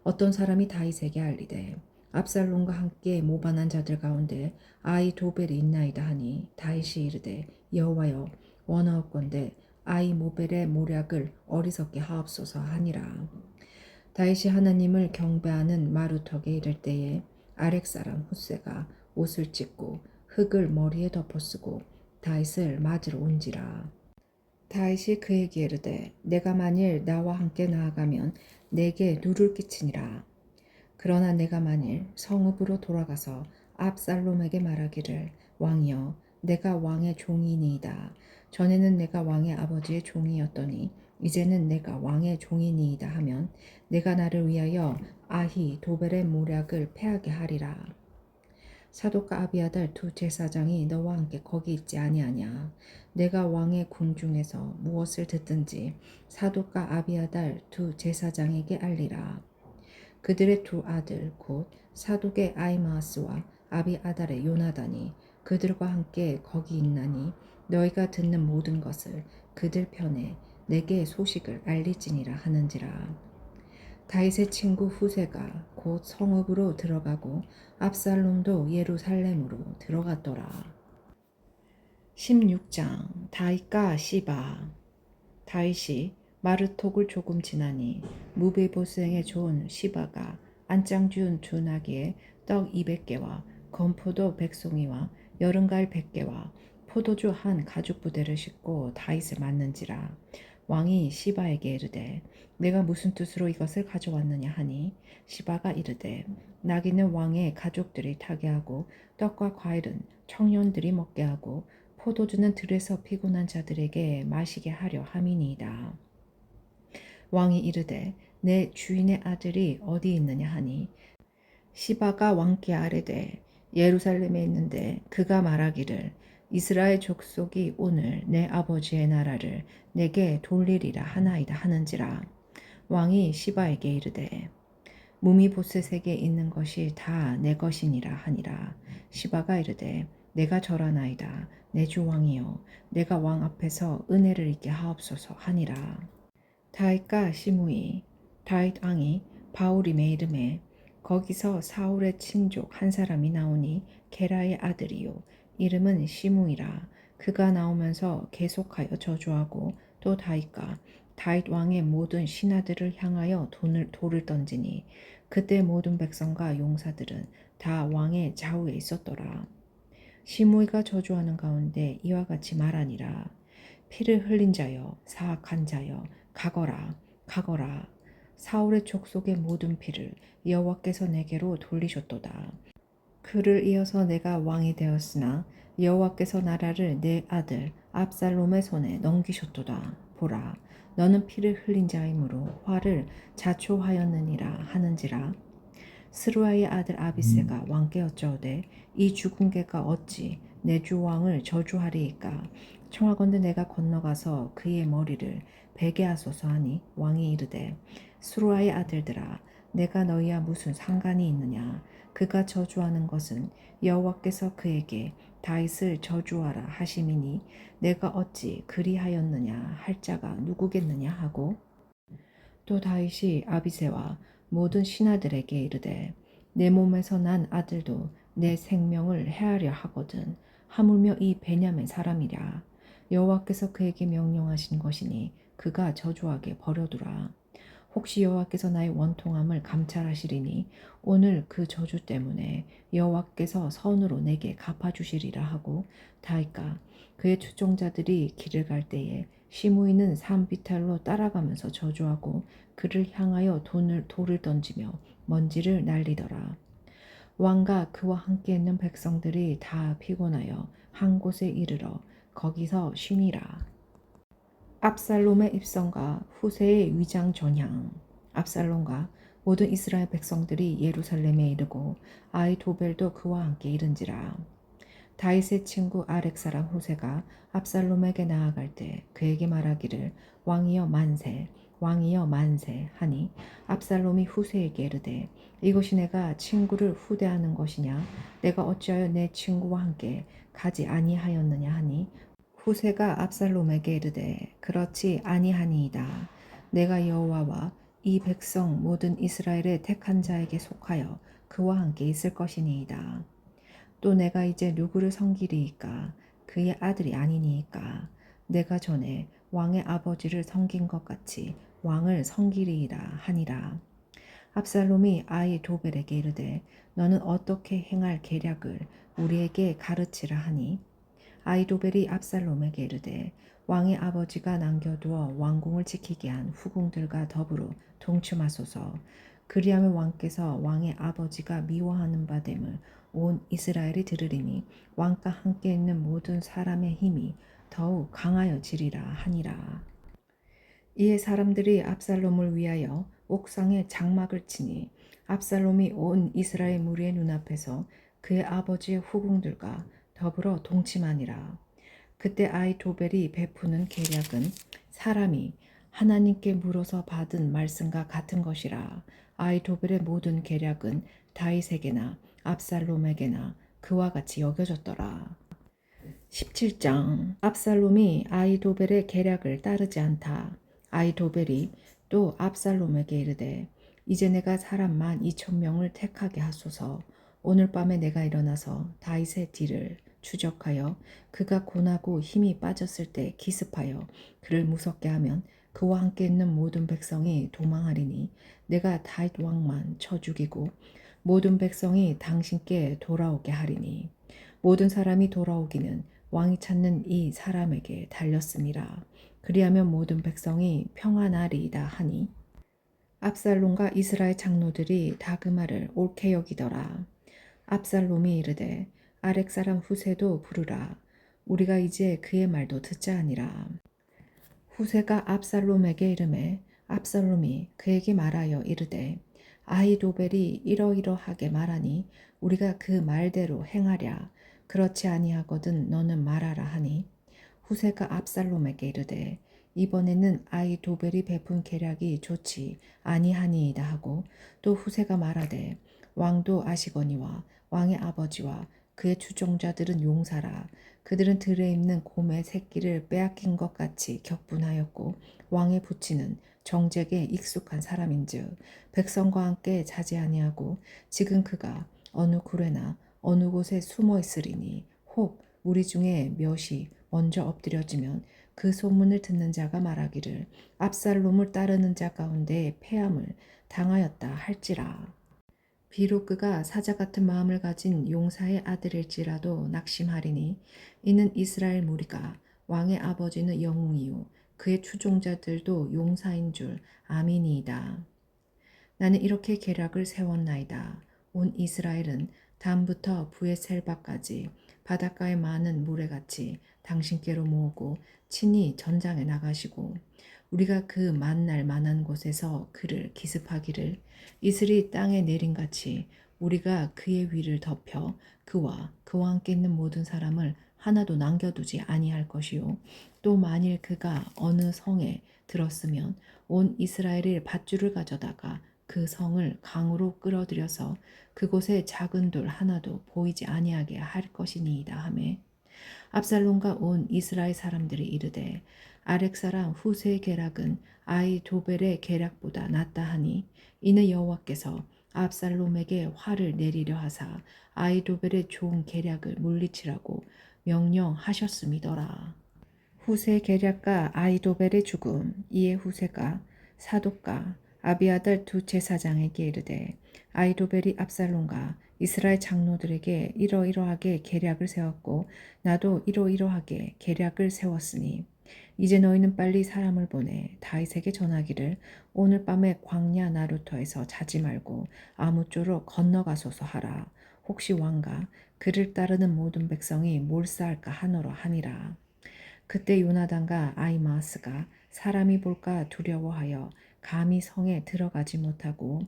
어떤 사람이 다윗에게 알리되 압살롬과 함께 모반한 자들 가운데 아이 도벨이 있나이다 하니 다윗이 이르되 여호와여 원하옵건대 아이 모벨의 모략을 어리석게 하옵소서 하니라. 다윗이 하나님을 경배하는 마루턱에 이를 때에 아렉 사람 훗세가 옷을 찢고 흙을 머리에 덮어쓰고 다윗을 맞으러 온지라. 다윗이 그에게 이르되 내가 만일 나와 함께 나아가면 내게 누를 끼치니라. 그러나 내가 만일 성읍으로 돌아가서 압살롬에게 말하기를 왕이여 내가 왕의 종이니이다. 전에는 내가 왕의 아버지의 종이었더니 이제는 내가 왕의 종이니이다 하면 내가 나를 위하여 아히 도벨의 모략을 패하게 하리라. 사독과 아비아달 두 제사장이 너와 함께 거기 있지 아니하냐. 내가 왕의 궁중에서 무엇을 듣든지 사독과 아비아달 두 제사장에게 알리라. 그들의 두 아들 곧 사독의 아히마아스와 아비아달의 요나단이 그들과 함께 거기 있나니 너희가 듣는 모든 것을 그들 편에 내게 소식을 알리지니라 하는지라. 다윗의 친구 후세가 곧 성읍으로 들어가고 압살롬도 예루살렘으로 들어갔더라. 16장 다윗과 시바. 다윗이 마르톡을 조금 지나니 무비보스에게 좋은 시바가 안장 지은 두 나귀에 떡 200개와 건포도 100송이와 여름가을 100개와 포도주 한 가죽 부대를 싣고 다윗을 맞는지라. 왕이 시바에게 이르되 내가 무슨 뜻으로 이것을 가져왔느냐 하니 시바가 이르되 나귀는 왕의 가족들이 타게 하고 떡과 과일은 청년들이 먹게 하고 포도주는 들에서 피곤한 자들에게 마시게 하려 함이니이다. 왕이 이르되 내 주인의 아들이 어디 있느냐 하니 시바가 왕께 아뢰되 예루살렘에 있는데 그가 말하기를 이스라엘 족속이 오늘 내 아버지의 나라를 내게 돌리리라 하나이다 하는지라. 왕이 시바에게 이르되 무미보셋에게 있는 것이 다 내 것이니라 하니라. 시바가 이르되 내가 절하나이다. 내 주 왕이여 내가 왕 앞에서 은혜를 입게 하옵소서 하니라. 다윗과 시므이 다윗 왕이 바울임의 이름에 거기서 사울의 친족 한 사람이 나오니 게라의 아들이요 이름은 시므이라. 그가 나오면서 계속하여 저주하고 또 다윗 왕의 모든 신하들을 향하여 돌을 던지니 그때 모든 백성과 용사들은 다 왕의 좌우에 있었더라. 시므이가 저주하는 가운데 이와 같이 말하니라. 피를 흘린 자여 사악한 자여 가거라 가거라. 사울의 족속의 모든 피를 여호와께서 내게로 돌리셨도다. 그를 이어서 내가 왕이 되었으나 여호와께서 나라를 내 아들 압살롬의 손에 넘기셨도다. 보라, 너는 피를 흘린 자이므로 화를 자초하였느니라 하는지라. 스루아의 아들 아비새가 왕께 어쩌오되 이 죽은 개가 어찌 내 주 왕을 저주하리이까. 청하건대 내가 건너가서 그의 머리를 베게 하소서 하니 왕이 이르되 스루아의 아들들아 내가 너희와 무슨 상관이 있느냐. 그가 저주하는 것은 여호와께서 그에게 다윗을 저주하라 하심이니 내가 어찌 그리하였느냐 할 자가 누구겠느냐 하고 또 다윗이 아비새와 모든 신하들에게 이르되 내 몸에서 난 아들도 내 생명을 해하려 하거든 하물며 이 베냐민 사람이랴. 여호와께서 그에게 명령하신 것이니 그가 저주하게 버려두라. 혹시 여호와께서 나의 원통함을 감찰하시리니 오늘 그 저주 때문에 여호와께서 선으로 내게 갚아주시리라 하고 다윗과 그의 추종자들이 길을 갈 때에 시므이는 산비탈로 따라가면서 저주하고 그를 향하여 돌을 던지며 먼지를 날리더라. 왕과 그와 함께 있는 백성들이 다 피곤하여 한 곳에 이르러 거기서 쉬니라. 압살롬의 입성과 후세의 위장 전향. 압살롬과 모든 이스라엘 백성들이 예루살렘에 이르고 아히도벨도 그와 함께 이른지라. 다윗의 친구 아렉 사람 후세가 압살롬에게 나아갈 때 그에게 말하기를 왕이여 만세 왕이여 만세 하니 압살롬이 후세에게 이르되 이것이 내가 친구를 후대하는 것이냐. 내가 어찌하여 내 친구와 함께 가지 아니하였느냐 하니 후세가 압살롬에게 이르되 그렇지 아니하니이다. 내가 여호와와 이 백성 모든 이스라엘의 택한 자에게 속하여 그와 함께 있을 것이니이다. 또 내가 이제 누구를 섬기리이까. 그의 아들이 아니니이까. 내가 전에 왕의 아버지를 섬긴 것 같이 왕을 섬기리이다 하니라. 압살롬이 아히도벨에게 이르되 너는 어떻게 행할 계략을 우리에게 가르치라 하니 아히도벨이 압살롬에게 이르되 왕의 아버지가 남겨두어 왕궁을 지키게 한 후궁들과 더불어 동침하소서. 그리하면 왕께서 왕의 아버지가 미워하는 바 됨을 온 이스라엘이 들으리니 왕과 함께 있는 모든 사람의 힘이 더욱 강하여지리라 하니라. 이에 사람들이 압살롬을 위하여 옥상에 장막을 치니 압살롬이 온 이스라엘 무리의 눈앞에서 그의 아버지의 후궁들과 더불어 동침하니라. 그때 아히도벨이 베푸는 계략은 사람이 하나님께 물어서 받은 말씀과 같은 것이라. 아히도벨의 모든 계략은 다윗에게나 압살롬에게나 그와 같이 여겨졌더라. 17장. 압살롬이 아히도벨의 계략을 따르지 않다. 아히도벨이 또 압살롬에게 이르되 이제 내가 사람 12,000명을 택하게 하소서. 오늘 밤에 내가 일어나서 다윗의 뒤를 추적하여 그가 고나고 힘이 빠졌을 때 기습하여 그를 무섭게 하면 그와 함께 있는 모든 백성이 도망하리니 내가 다윗 왕만 쳐 죽이고 모든 백성이 당신께 돌아오게 하리니 모든 사람이 돌아오기는 왕이 찾는 이 사람에게 달렸음이라. 그리하면 모든 백성이 평안하리이다 하니 압살롬과 이스라엘 장로들이 다 그 말을 옳게 여기더라. 압살롬이 이르되 아렉 사람 후세도 부르라. 우리가 이제 그의 말도 듣자 하니라. 후세가 압살롬에게 이르매 압살롬이 그에게 말하여 이르되 아히도벨이 이러이러하게 말하니 우리가 그 말대로 행하랴. 그렇지 아니하거든 너는 말하라 하니 후세가 압살롬에게 이르되 이번에는 아히도벨이 베푼 계략이 좋지 아니하니이다 하고 또 후세가 말하되 왕도 아시거니와 왕의 아버지와 그의 추종자들은 용사라. 그들은 들에 있는 곰의 새끼를 빼앗긴 것 같이 격분하였고 왕의 부치는 정직에 익숙한 사람인즉 백성과 함께 자지 아니하고 지금 그가 어느 굴에나 어느 곳에 숨어 있으리니 혹 우리 중에 몇이 먼저 엎드려지면 그 소문을 듣는 자가 말하기를 압살롬을 따르는 자 가운데 패함을 당하였다 할지라. 비록 그가 사자 같은 마음을 가진 용사의 아들일지라도 낙심하리니 이는 이스라엘 무리가 왕의 아버지는 영웅이요 그의 추종자들도 용사인 줄 아미니이다. 나는 이렇게 계략을 세웠나이다. 온 이스라엘은 담부터 브에셀바까지 바닷가의 많은 모래같이 당신께로 모으고 친히 전장에 나가시고 우리가 그 만날 만한 곳에서 그를 기습하기를 이슬이 땅에 내린같이 우리가 그의 위를 덮여 그와 그와 함께 있는 모든 사람을 하나도 남겨두지 아니할 것이요 또 만일 그가 어느 성에 들었으면 온 이스라엘의 밧줄을 가져다가 그 성을 강으로 끌어들여서 그곳에 작은 돌 하나도 보이지 아니하게 할 것이니이다 하매 압살롬과 온 이스라엘 사람들이 이르되 아렉 사람 후세의 계략은 아히도벨의 계략보다 낫다 하니 이는 여호와께서 압살롬에게 화를 내리려 하사 아히도벨의 좋은 계략을 물리치라고 명령하셨음이더라. 후세 계략과 아히도벨의 죽음. 이에 후세가 사독과 아비아달 두 제사장에게 이르되 아히도벨이 압살롬과 이스라엘 장로들에게 이러이러하게 계략을 세웠고 나도 이러이러하게 계략을 세웠으니 이제 너희는 빨리 사람을 보내 다윗에게 전하기를 오늘 밤에 광야 나루터에서 자지 말고 아무쪼록 건너가소서 하라. 혹시 왕과 그를 따르는 모든 백성이 몰사할까 하노라 하니라. 그때 요나단과 아히마아스가 사람이 볼까 두려워하여 감히 성에 들어가지 못하고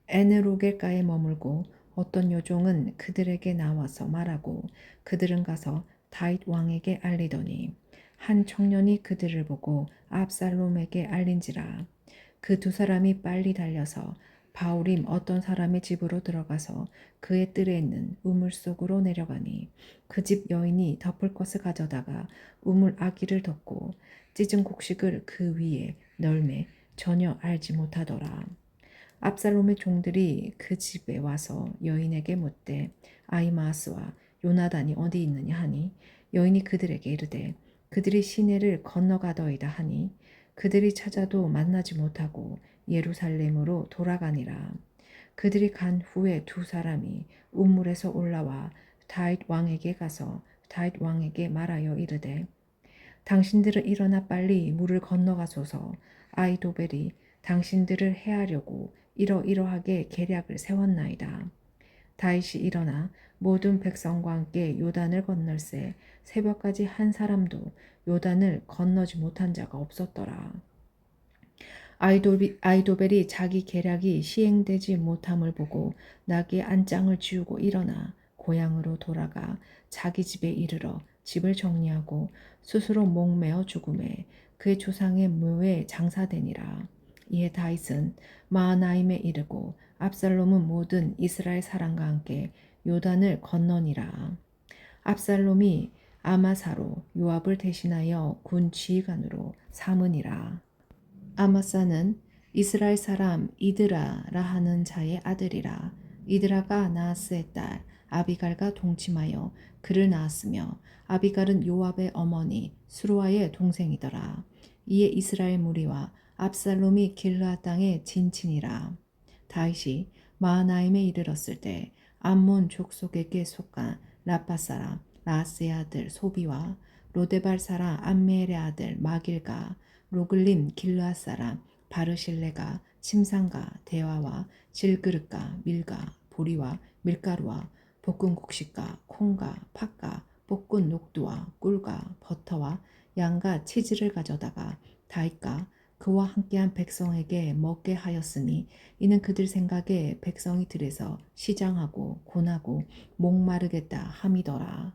에느로겔가에 머물고 어떤 요종은 그들에게 나와서 말하고 그들은 가서 다윗 왕에게 알리더니 한 청년이 그들을 보고 압살롬에게 알린지라. 그 두 사람이 빨리 달려서 바울임 어떤 사람의 집으로 들어가서 그의 뜰에 있는 우물 속으로 내려가니 그 집 여인이 덮을 것을 가져다가 우물 아기를 덮고 찢은 곡식을 그 위에 널매 전혀 알지 못하더라. 압살롬의 종들이 그 집에 와서 여인에게 묻되 아히마아스와 요나단이 어디 있느냐 하니 여인이 그들에게 이르되 그들이 시내를 건너가더이다 하니 그들이 찾아도 만나지 못하고 예루살렘으로 돌아가니라. 그들이 간 후에 두 사람이 우물에서 올라와 다윗 왕에게 가서 다윗 왕에게 말하여 이르되 당신들은 일어나 빨리 물을 건너가소서. 아히도벨이 당신들을 해하려고 이러이러하게 계략을 세웠나이다. 다윗이 일어나 모든 백성과 함께 요단을 건널새 새벽까지 한 사람도 요단을 건너지 못한 자가 없었더라. 아히도벨이 자기 계략이 시행되지 못함을 보고 나귀의 안장을 지우고 일어나 고향으로 돌아가 자기 집에 이르러 집을 정리하고 스스로 목매어 죽음에 그의 조상의 묘에 장사되니라. 이에 다윗은 마하나임에 이르고 압살롬은 모든 이스라엘 사람과 함께 요단을 건너니라. 압살롬이 아마사로 요압을 대신하여 군 지휘관으로 삼으니라. 아마사는 이스라엘 사람 이드라라 하는 자의 아들이라. 이드라가 나하스의 딸 아비갈과 동침하여 그를 낳았으며 아비갈은 요압의 어머니 수루아의 동생이더라. 이에 이스라엘 무리와 압살롬이 길르앗 땅에 진친이라. 다윗이 마하나임에 이르렀을 때 암몬 족속에게 속한 라파 사람 라스의 아들 소비와 로데발 사람 암메엘의 아들 마길과 로글림 길르앗 사람 바르실레가 침상과 대화와 질그릇과 밀과 보리와 밀가루와 볶은 곡식과 콩과 팥과 볶은 녹두와 꿀과 버터와 양과 치즈를 가져다가 다윗과 그와 함께한 백성에게 먹게 하였으니 이는 그들 생각에 백성이 들에서 시장하고 곤하고 목마르겠다 함이더라.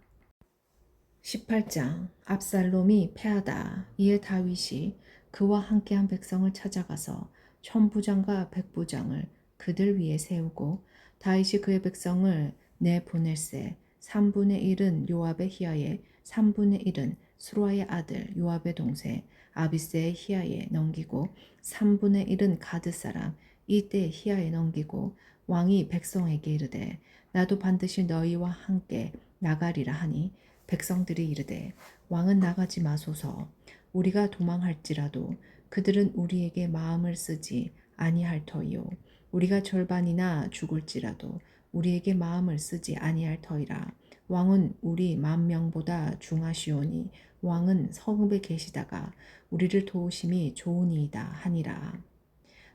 18장 압살롬이 패하다. 이에 다윗이 그와 함께한 백성을 찾아가서 천부장과 백부장을 그들 위에 세우고 다윗이 그의 백성을 내보낼세 3분의 1은 요압의 희하에 3분의 1은 스루아의 아들 요압의 동생 아비새의 희하에 넘기고 3분의 1은 가드 사람 이때 희하에 넘기고 왕이 백성에게 이르되 나도 반드시 너희와 함께 나가리라 하니 백성들이 이르되 왕은 나가지 마소서 우리가 도망할지라도 그들은 우리에게 마음을 쓰지 아니할 터이요 우리가 절반이나 죽을지라도 우리에게 마음을 쓰지 아니할 터이라 왕은 우리 10,000명보다 중하시오니 왕은 성읍에 계시다가 우리를 도우심이 좋으니이다 하니라.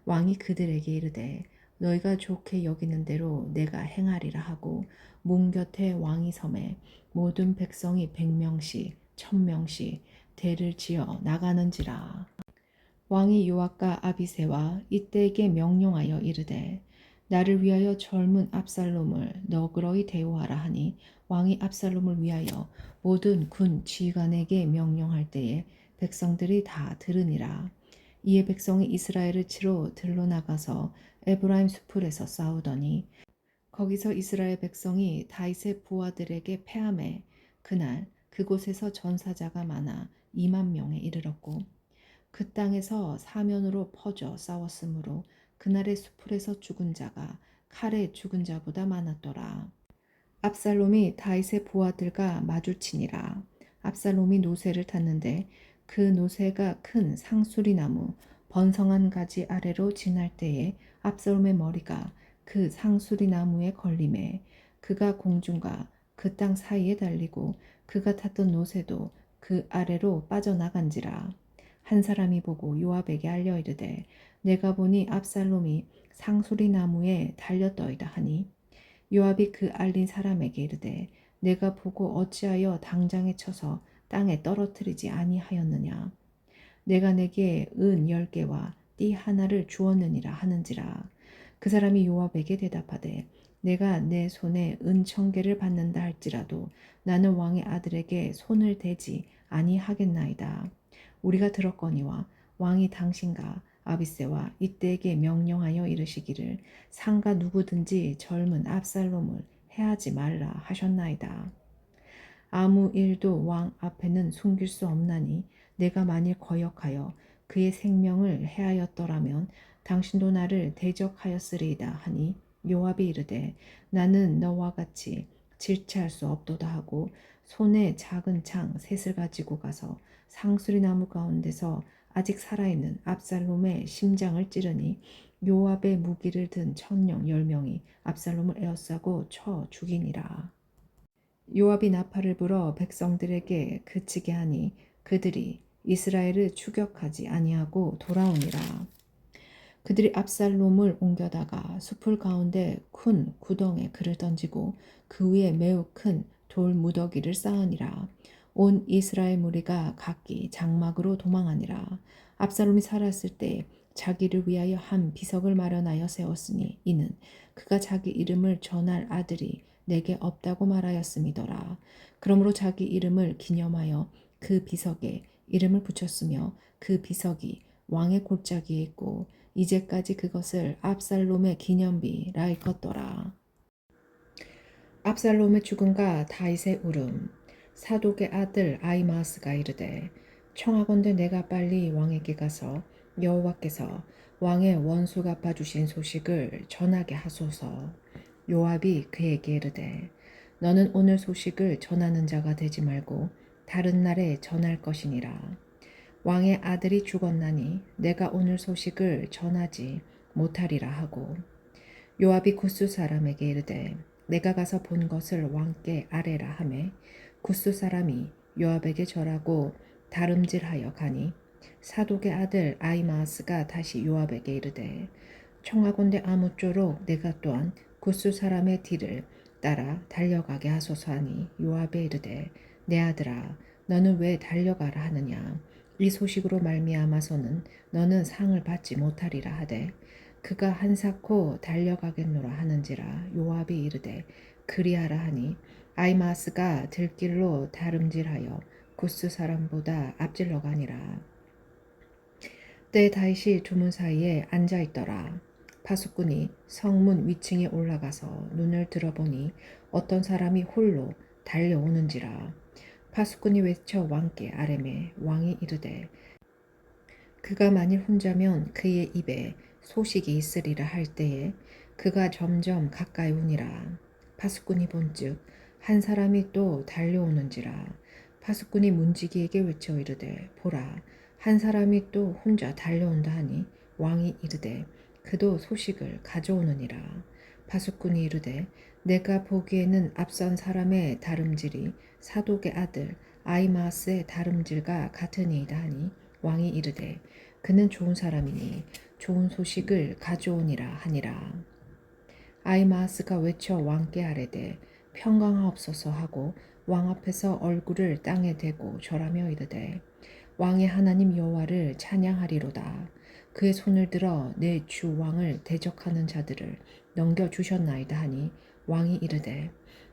왕이 그들에게 이르되 너희가 좋게 여기는 대로 내가 행하리라 하고 문 곁에 왕이 섬에 모든 백성이 100명씩 1000명씩 대를 지어 나가는지라. 왕이 요압과 아비새와 이때에게 명령하여 이르되 나를 위하여 젊은 압살롬을 너그러이 대우하라 하니 왕이 압살롬을 위하여 모든 군 지휘관에게 명령할 때에 백성들이 다 들으니라. 이에 백성이 이스라엘을 치러 들러 나가서 에브라임 수풀에서 싸우더니 거기서 이스라엘 백성이 다윗의 부하들에게 패하매 그날 그곳에서 전사자가 많아 20,000명에 이르렀고 그 땅에서 사면으로 퍼져 싸웠으므로 그날의 수풀에서 죽은 자가 칼에 죽은 자보다 많았더라. 압살롬이 다윗의 부하들과 마주치니라. 압살롬이 노새를 탔는데 그 노새가 큰 상수리 나무 번성한 가지 아래로 지날 때에 압살롬의 머리가 그 상수리 나무에 걸림에 그가 공중과 그 땅 사이에 달리고 그가 탔던 노새도 그 아래로 빠져나간지라. 한 사람이 보고 요압에게 알려 이르되 내가 보니 압살롬이 상수리 나무에 달렸더이다 하니 요압이 그 알린 사람에게 이르되 내가 보고 어찌하여 당장에 쳐서 땅에 떨어뜨리지 아니하였느냐 내가 내게 은 10개와 띠 하나를 주었느니라 하는지라. 그 사람이 요압에게 대답하되 내가 내 손에 은 1,000개를 받는다 할지라도 나는 왕의 아들에게 손을 대지 아니하겠나이다. 우리가 들었거니와 왕이 당신과 아비새와 이때에게 명령하여 이르시기를 상가 누구든지 젊은 압살롬을 해하지 말라 하셨나이다. 아무 일도 왕 앞에는 숨길 수 없나니 내가 만일 거역하여 그의 생명을 해하였더라면 당신도 나를 대적하였으리이다 하니 요압이 이르되 나는 너와 같이 질체할 수 없도다 하고 손에 작은 창 셋을 가지고 가서 상수리 나무 가운데서 아직 살아있는 압살롬의 심장을 찌르니 요압의 무기를 든 천령 10명이 압살롬을 에워싸고 쳐 죽이니라. 요압이 나팔을 불어 백성들에게 그치게 하니 그들이 이스라엘을 추격하지 아니하고 돌아오니라. 그들이 압살롬을 옮겨다가 수풀 가운데 큰 구덩에 그를 던지고 그 위에 매우 큰 돌 무더기를 쌓으니라. 온 이스라엘 무리가 각기 장막으로 도망하니라. 압살롬이 살았을 때 자기를 위하여 한 비석을 마련하여 세웠으니 이는 그가 자기 이름을 전할 아들이 내게 없다고 말하였음이더라. 그러므로 자기 이름을 기념하여 그 비석에 이름을 붙였으며 그 비석이 왕의 골짜기에 있고 이제까지 그것을 압살롬의 기념비라 일컫더라. 압살롬의 죽음과 다윗의 울음. 사독의 아들 아히마아스가 이르되 청하건대 내가 빨리 왕에게 가서 여호와께서 왕의 원수 갚아주신 소식을 전하게 하소서. 요압이 그에게 이르되 너는 오늘 소식을 전하는 자가 되지 말고 다른 날에 전할 것이니라. 왕의 아들이 죽었나니 내가 오늘 소식을 전하지 못하리라 하고 요압이 굿수 사람에게 이르되 내가 가서 본 것을 왕께 아뢰라 하매 굿수 사람이 요압에게 절하고 다름질하여 가니 사독의 아들 아히마아스가 다시 요압에게 이르되 청하건대 아무쪼록 내가 또한 굿수 사람의 뒤를 따라 달려가게 하소서 하니 요압에 이르되 내 아들아 너는 왜 달려가라 하느냐 이 소식으로 말미암아서는 너는 상을 받지 못하리라 하되 그가 한사코 달려가겠노라 하는지라. 요압이 이르되 그리하라 하니 아히마아스가 들길로 다름질하여 굿수 사람보다 앞질러 가니라. 때 다윗이 두문 사이에 앉아있더라. 파수꾼이 성문 위층에 올라가서 눈을 들어보니 어떤 사람이 홀로 달려오는지라. 파수꾼이 외쳐 왕께 아뢰매 왕이 이르되 그가 만일 혼자면 그의 입에 소식이 있으리라 할 때에 그가 점점 가까이 오니라. 파수꾼이 본즉 한 사람이 또 달려오는지라. 파수꾼이 문지기에게 외쳐 이르되 보라 한 사람이 또 혼자 달려온다 하니 왕이 이르되 그도 소식을 가져오느니라. 파수꾼이 이르되 내가 보기에는 앞선 사람의 다름질이 사독의 아들 아이마스의 다름질과 같으니이다 하니 왕이 이르되 그는 좋은 사람이니 좋은 소식을 가져오니라 하니라. 아이마스가 외쳐 왕께 아뢰되 평강하옵소서 하고 왕 앞에서 얼굴을 땅에 대고 절하며 이르되 왕의 하나님 여호와를 찬양하리로다. 그의 손을 들어 내 주 왕을 대적하는 자들을 넘겨주셨나이다 하니 왕이 이르되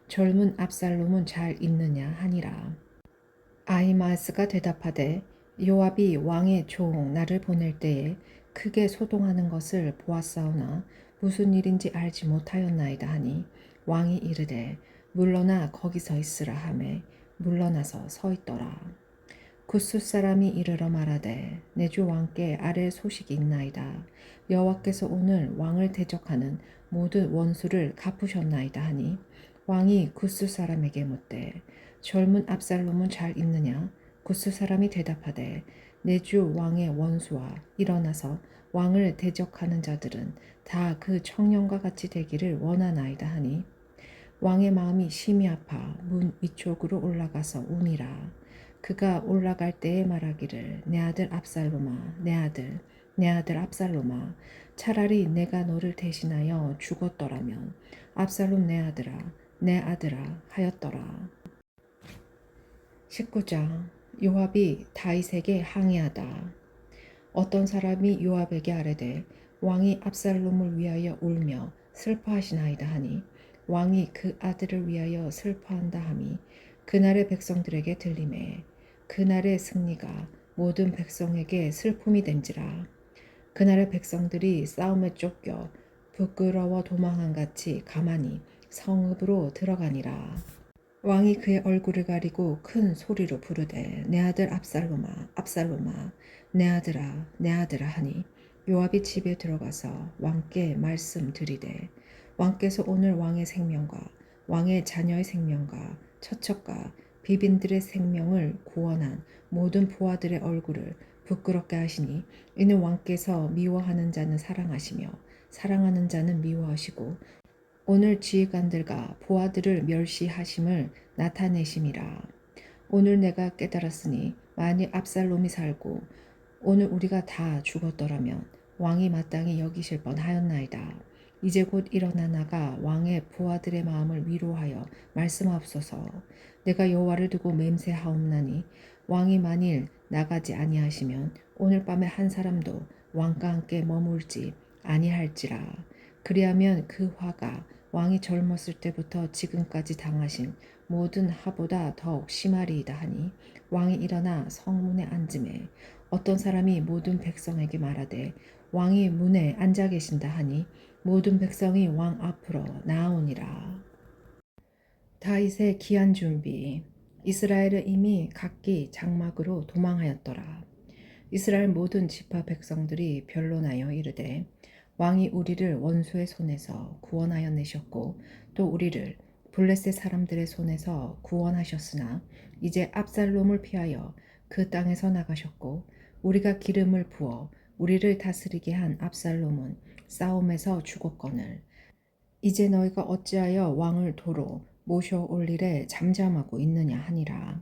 젊은 압살롬은 잘 있느냐 하니라. 아히마스가 대답하되 요압이 왕의 종 나를 보낼 때에 크게 소동하는 것을 보았사오나 무슨 일인지 알지 못하였나이다 하니 왕이 이르되 물러나 거기서 있으라 하매 물러나서 서 있더라. 굿숫 사람이 이르러 말하되 내 주 왕께 아랠 소식이 있나이다. 여호와께서 오늘 왕을 대적하는 모든 원수를 갚으셨나이다 하니 왕이 굿숫 사람에게 묻되 젊은 압살롬은 잘 있느냐? 굿숫 사람이 대답하되 내 주 왕의 원수와 일어나서 왕을 대적하는 자들은 다 그 청년과 같이 되기를 원하나이다 하니 왕의 마음이 심히 아파 문 위쪽으로 올라가서 우니라. 그가 올라갈 때에 말하기를 내 아들 압살롬아 내 아들 내 아들 압살롬아 차라리 내가 너를 대신하여 죽었더라면 압살롬 내 아들아 하였더라. 19장 요압이 다윗에게 항의하다. 어떤 사람이 요압에게 아뢰되 왕이 압살롬을 위하여 울며 슬퍼하시나이다 하니 왕이 그 아들을 위하여 슬퍼한다 함이 그날의 백성들에게 들리매 그날의 승리가 모든 백성에게 슬픔이 된지라. 그날의 백성들이 싸움에 쫓겨 부끄러워 도망한 같이 가만히 성읍으로 들어가니라. 왕이 그의 얼굴을 가리고 큰 소리로 부르되 내 아들 압살롬아 압살롬아 내 아들아 하니 요압이 집에 들어가서 왕께 말씀드리되 왕께서 오늘 왕의 생명과 왕의 자녀의 생명과 처척과 비빈들의 생명을 구원한 모든 부하들의 얼굴을 부끄럽게 하시니 이는 왕께서 미워하는 자는 사랑하시며 사랑하는 자는 미워하시고 오늘 지휘관들과 부하들을 멸시하심을 나타내심이라. 오늘 내가 깨달았으니 만일 압살롬이 살고 오늘 우리가 다 죽었더라면 왕이 마땅히 여기실 뻔하였나이다. 이제 곧 일어나 나가 왕의 부하들의 마음을 위로하여 말씀하옵소서. 내가 여호와를 두고 맹세하옵나니 왕이 만일 나가지 아니하시면 오늘 밤에 한 사람도 왕과 함께 머물지 아니할지라. 그리하면 그 화가 왕이 젊었을 때부터 지금까지 당하신 모든 하보다 더욱 심하리이다 하니 왕이 일어나 성문에 앉음에 어떤 사람이 모든 백성에게 말하되 왕이 문에 앉아 계신다 하니 모든 백성이 왕 앞으로 나아오니라. 다윗의 기한 준비. 이스라엘은 이미 각기 장막으로 도망하였더라. 이스라엘 모든 지파 백성들이 변론하여 이르되 왕이 우리를 원수의 손에서 구원하여 내셨고 또 우리를 블레셋 사람들의 손에서 구원하셨으나 이제 압살롬을 피하여 그 땅에서 나가셨고 우리가 기름을 부어 우리를 다스리게 한 압살롬은 싸움에서 죽었거늘 이제 너희가 어찌하여 왕을 도로 모셔올 일에 잠잠하고 있느냐 하니라.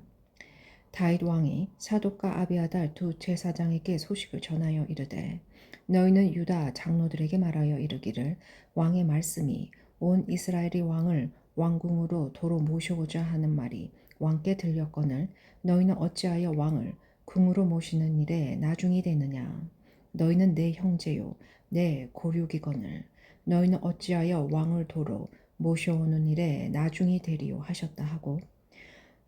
다윗 왕이 사독과 아비아달 두 제사장에게 소식을 전하여 이르되 너희는 유다 장로들에게 말하여 이르기를 왕의 말씀이 온 이스라엘이 왕을 왕궁으로 도로 모셔오자 하는 말이 왕께 들렸거늘 너희는 어찌하여 왕을 궁으로 모시는 일에 나중이 되느냐. 너희는 내 형제요 내 고륙이거늘 너희는 어찌하여 왕을 도로 모셔오는 일에 나중이 되리요 하셨다 하고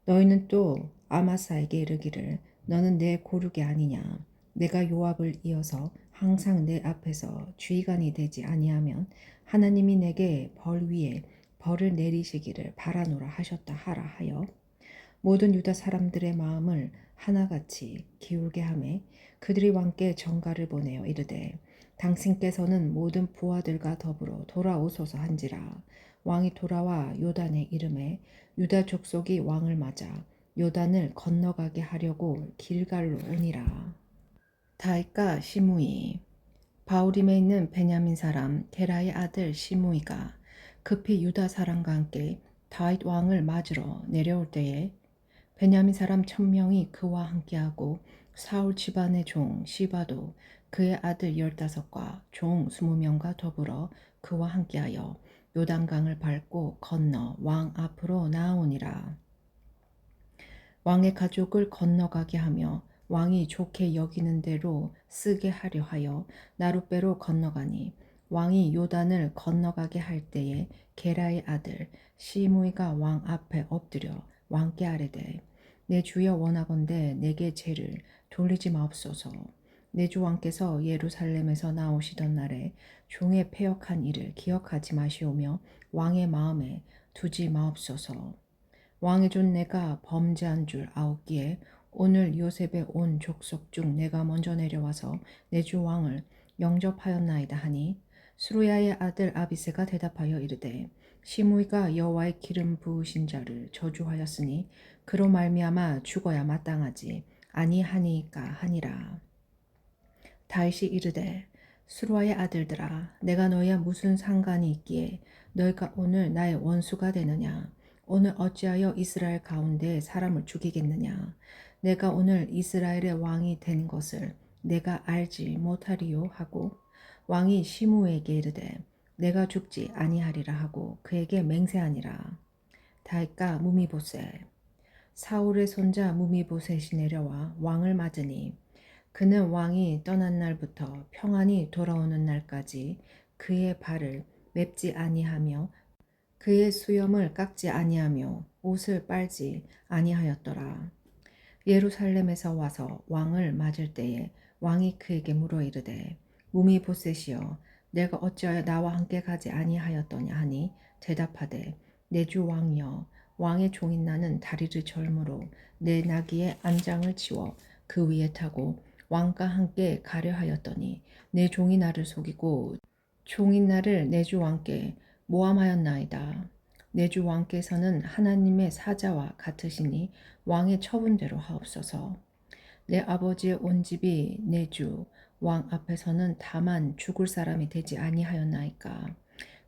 너희는 또 아마사에게 이르기를 너는 내 고륙이 아니냐. 내가 요압을 이어서 항상 내 앞에서 주의관이 되지 아니하면 하나님이 내게 벌 위에 벌을 내리시기를 바라노라 하셨다 하라 하여 모든 유다 사람들의 마음을 하나같이 기울게 하매 그들이 왕께 전가를 보내어 이르되 당신께서는 모든 부하들과 더불어 돌아오소서 한지라. 왕이 돌아와 요단의 이름에 유다 족속이 왕을 맞아 요단을 건너가게 하려고 길갈로 오니라. 다윗과 시므이. 바울임에 있는 베냐민 사람 게라의 아들 시므이가 급히 유다 사람과 함께 다윗 왕을 맞으러 내려올 때에 베냐민 사람 1000명이 그와 함께하고 사울 집안의 종 시바도 그의 아들 15과 종 20명과 더불어 그와 함께하여 요단강을 밟고 건너 왕 앞으로 나아오니라. 왕의 가족을 건너가게 하며 왕이 좋게 여기는 대로 쓰게 하려 하여 나룻배로 건너가니 왕이 요단을 건너가게 할 때에 게라의 아들 시므이가 왕 앞에 엎드려 왕께 아뢰되 내 주여 원하건대 내게 죄를 돌리지 마옵소서. 내 주 왕께서 예루살렘에서 나오시던 날에 종의 패역한 일을 기억하지 마시오며 왕의 마음에 두지 마옵소서. 왕의 존 내가 범죄한 줄 아옵기에 오늘 요셉의 온 족속 중 내가 먼저 내려와서 내 주 왕을 영접하였나이다 하니 수루야의 아들 아비새가 대답하여 이르되 시므이가 여호와의 기름 부으신 자를 저주하였으니 그로 말미암아 죽어야 마땅하지 아니하니까 하니라. 다윗이 이르되 수루아의 아들들아 내가 너희와 무슨 상관이 있기에 너희가 오늘 나의 원수가 되느냐. 오늘 어찌하여 이스라엘 가운데 사람을 죽이겠느냐. 내가 오늘 이스라엘의 왕이 된 것을 내가 알지 못하리요 하고 왕이 시므에게 이르되 내가 죽지 아니하리라 하고 그에게 맹세하니라. 다윗과 무미보셋. 사울의 손자 무미보셋이 내려와 왕을 맞으니 그는 왕이 떠난 날부터 평안히 돌아오는 날까지 그의 발을 맵지 아니하며 그의 수염을 깎지 아니하며 옷을 빨지 아니하였더라. 예루살렘에서 와서 왕을 맞을 때에 왕이 그에게 물어 이르되 무미보셋이여 내가 어찌하여 나와 함께 가지 아니하였더냐 하니 대답하되 내 주 왕이여 왕의 종인 나는 다리를 절므로 내 나귀의 안장을 치워 그 위에 타고 왕과 함께 가려 하였더니 내 종이 나를 속이고 종인 나를 내 주 왕께 모함하였나이다. 내 주 왕께서는 하나님의 사자와 같으시니 왕의 처분대로 하옵소서. 내 아버지의 온 집이 내 주 왕 앞에서는 다만 죽을 사람이 되지 아니하였나이까.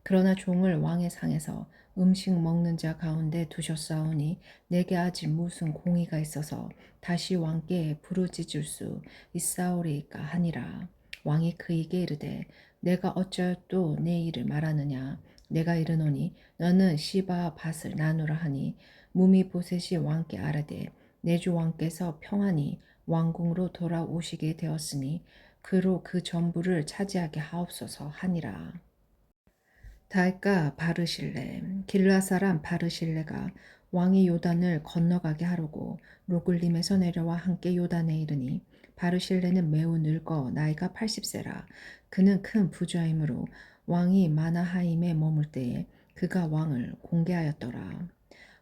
그러나 종을 왕의 상에서 음식 먹는 자 가운데 두셨사오니 내게 아직 무슨 공의가 있어서 다시 왕께 부르짖을 수 있사오리이까 하니라. 왕이 그에게 이르되 내가 어찌하여 또 내 일을 말하느냐. 내가 이르노니 너는 시바와 밭을 나누라 하니 무미보셋이 왕께 아뢰되 내 주 왕께서 평안히 왕궁으로 돌아오시게 되었으니 그로 그 전부를 차지하게 하옵소서 하니라. 다윗과 바르실레. 길라 사람 바르실레가 왕이 요단을 건너가게 하려고 로글림에서 내려와 함께 요단에 이르니 바르실레는 매우 늙어 나이가 80세라. 그는 큰 부자이므로 왕이 마나하임에 머물 때에 그가 왕을 공개하였더라.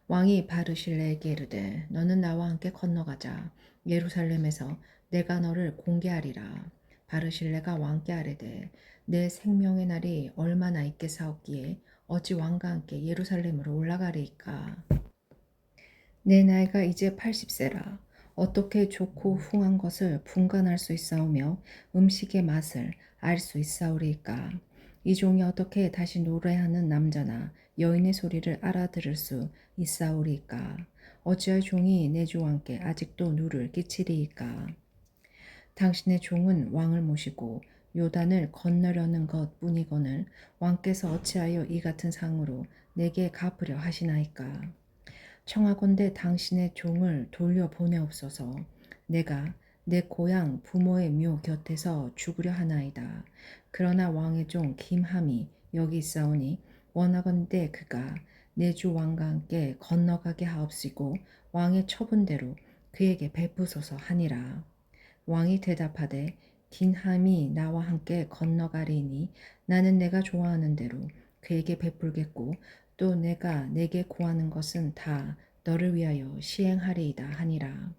왕이 바르실레에게 이르되 너는 나와 함께 건너가자. 예루살렘에서 내가 너를 공개하리라. 바르실레가 왕께 아뢰되 내 생명의 날이 얼마나 있겠사옵기에 어찌 왕과 함께 예루살렘으로 올라가리이까. 내 나이가 이제 80세라. 어떻게 좋고 흉한 것을 분간할 수 있사오며 음식의 맛을 알 수 있사오리이까. 이 종이 어떻게 다시 노래하는 남자나 여인의 소리를 알아들을 수 있사오리이까. 어찌할 종이 내 주 왕께 아직도 누를 끼치리이까. 당신의 종은 왕을 모시고 요단을 건너려는 것 뿐이거늘 왕께서 어찌하여 이 같은 상으로 내게 갚으려 하시나이까. 청하건대 당신의 종을 돌려 보내옵소서. 내가 내 고향 부모의 묘 곁에서 죽으려 하나이다. 그러나 왕의 종 김함이 여기 있사오니 원하건대 그가 내 주 왕과 함께 건너가게 하옵시고 왕의 처분대로 그에게 베푸소서 하니라. 왕이 대답하되 긴 함이 나와 함께 건너가리니 나는 내가 좋아하는 대로 그에게 베풀겠고 또 내가 내게 구하는 것은 다 너를 위하여 시행하리이다 하니라.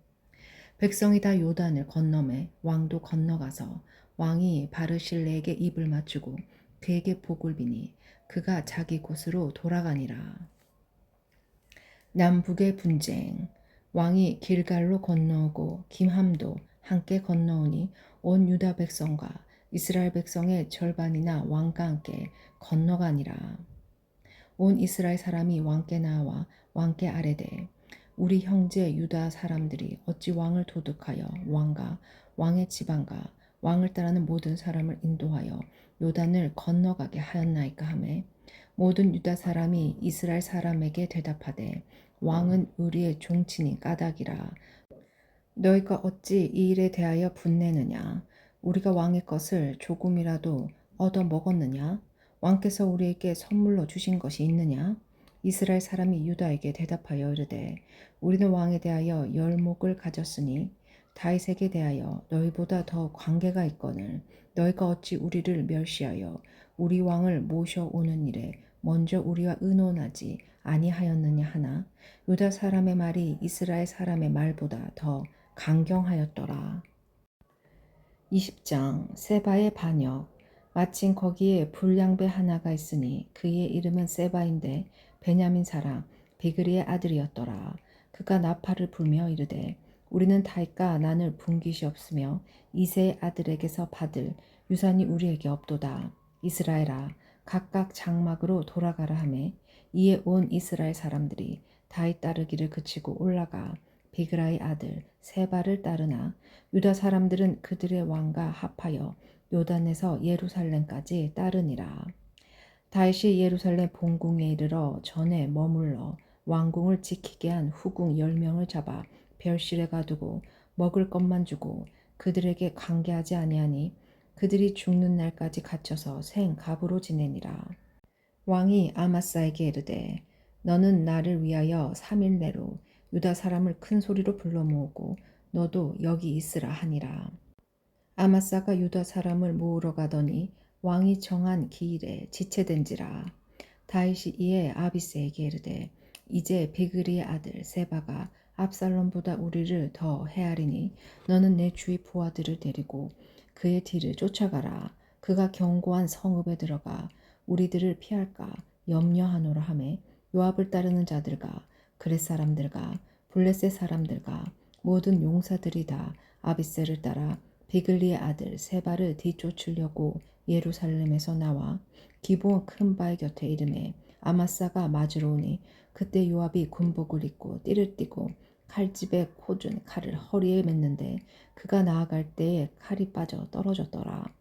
백성이 다 요단을 건너매 왕도 건너가서 왕이 바르실레에게 입을 맞추고 그에게 복을 비니 그가 자기 곳으로 돌아가니라. 남북의 분쟁. 왕이 길갈로 건너오고 김함도 함께 건너오니 온 유다 백성과 이스라엘 백성의 절반이나 왕과 함께 건너가니라. 온 이스라엘 사람이 왕께 나와 왕께 아뢰되 우리 형제 유다 사람들이 어찌 왕을 도둑하여 왕과 왕의 지방과 왕을 따르는 모든 사람을 인도하여 요단을 건너가게 하였나이까 하매 모든 유다 사람이 이스라엘 사람에게 대답하되 왕은 우리의 종친이 까닭이라. 너희가 어찌 이 일에 대하여 분내느냐? 우리가 왕의 것을 조금이라도 얻어 먹었느냐? 왕께서 우리에게 선물로 주신 것이 있느냐? 이스라엘 사람이 유다에게 대답하여 이르되 우리는 왕에 대하여 열목을 가졌으니 다윗에게 대하여 너희보다 더 관계가 있거늘 너희가 어찌 우리를 멸시하여 우리 왕을 모셔오는 일에 먼저 우리와 의논하지 아니하였느냐 하나 유다 사람의 말이 이스라엘 사람의 말보다 더 강경하였더라. 20장 세바의 반역. 마침 거기에 불량배 하나가 있으니 그의 이름은 세바인데 베냐민 사람 비그리의 아들이었더라. 그가 나팔을 불며 이르되 우리는 다윗과 난을 분깃이없으며 이새의 아들에게서 받을 유산이 우리에게 없도다. 이스라엘아 각각 장막으로 돌아가라 하매 이에 온 이스라엘 사람들이 다윗 따르기를 그치고 올라가 비그라의 아들 세바를 따르나 유다 사람들은 그들의 왕과 합하여 요단에서 예루살렘까지 따르니라. 다윗이 예루살렘 본궁에 이르러 전에 머물러 왕궁을 지키게 한 후궁 10명을 잡아 별실에 가두고 먹을 것만 주고 그들에게 관계하지 아니하니 그들이 죽는 날까지 갇혀서 생갑으로 지내니라. 왕이 아마사에게 이르되 너는 나를 위하여 3일 내로 유다 사람을 큰 소리로 불러 모으고 너도 여기 있으라 하니라. 아마사가 유다 사람을 모으러 가더니 왕이 정한 기일에 지체된지라. 다윗이 이에 아비새에게 이르되 이제 비그리의 아들 세바가 압살롬보다 우리를 더 헤아리니 너는 내 주위 부하들을 데리고 그의 뒤를 쫓아가라. 그가 견고한 성읍에 들어가 우리들을 피할까 염려하노라 하매 요압을 따르는 자들과 그렛 사람들과 블레셋 사람들과 모든 용사들이 다 아비새를 따라 비글리의 아들 세바를 뒤쫓으려고 예루살렘에서 나와 기브온 큰 바위 곁에 이르매 아마사가 맞으러 오니 그때 요압이 군복을 입고 띠를 띠고 칼집에 꽂은 칼을 허리에 맸는데 그가 나아갈 때에 칼이 빠져 떨어졌더라.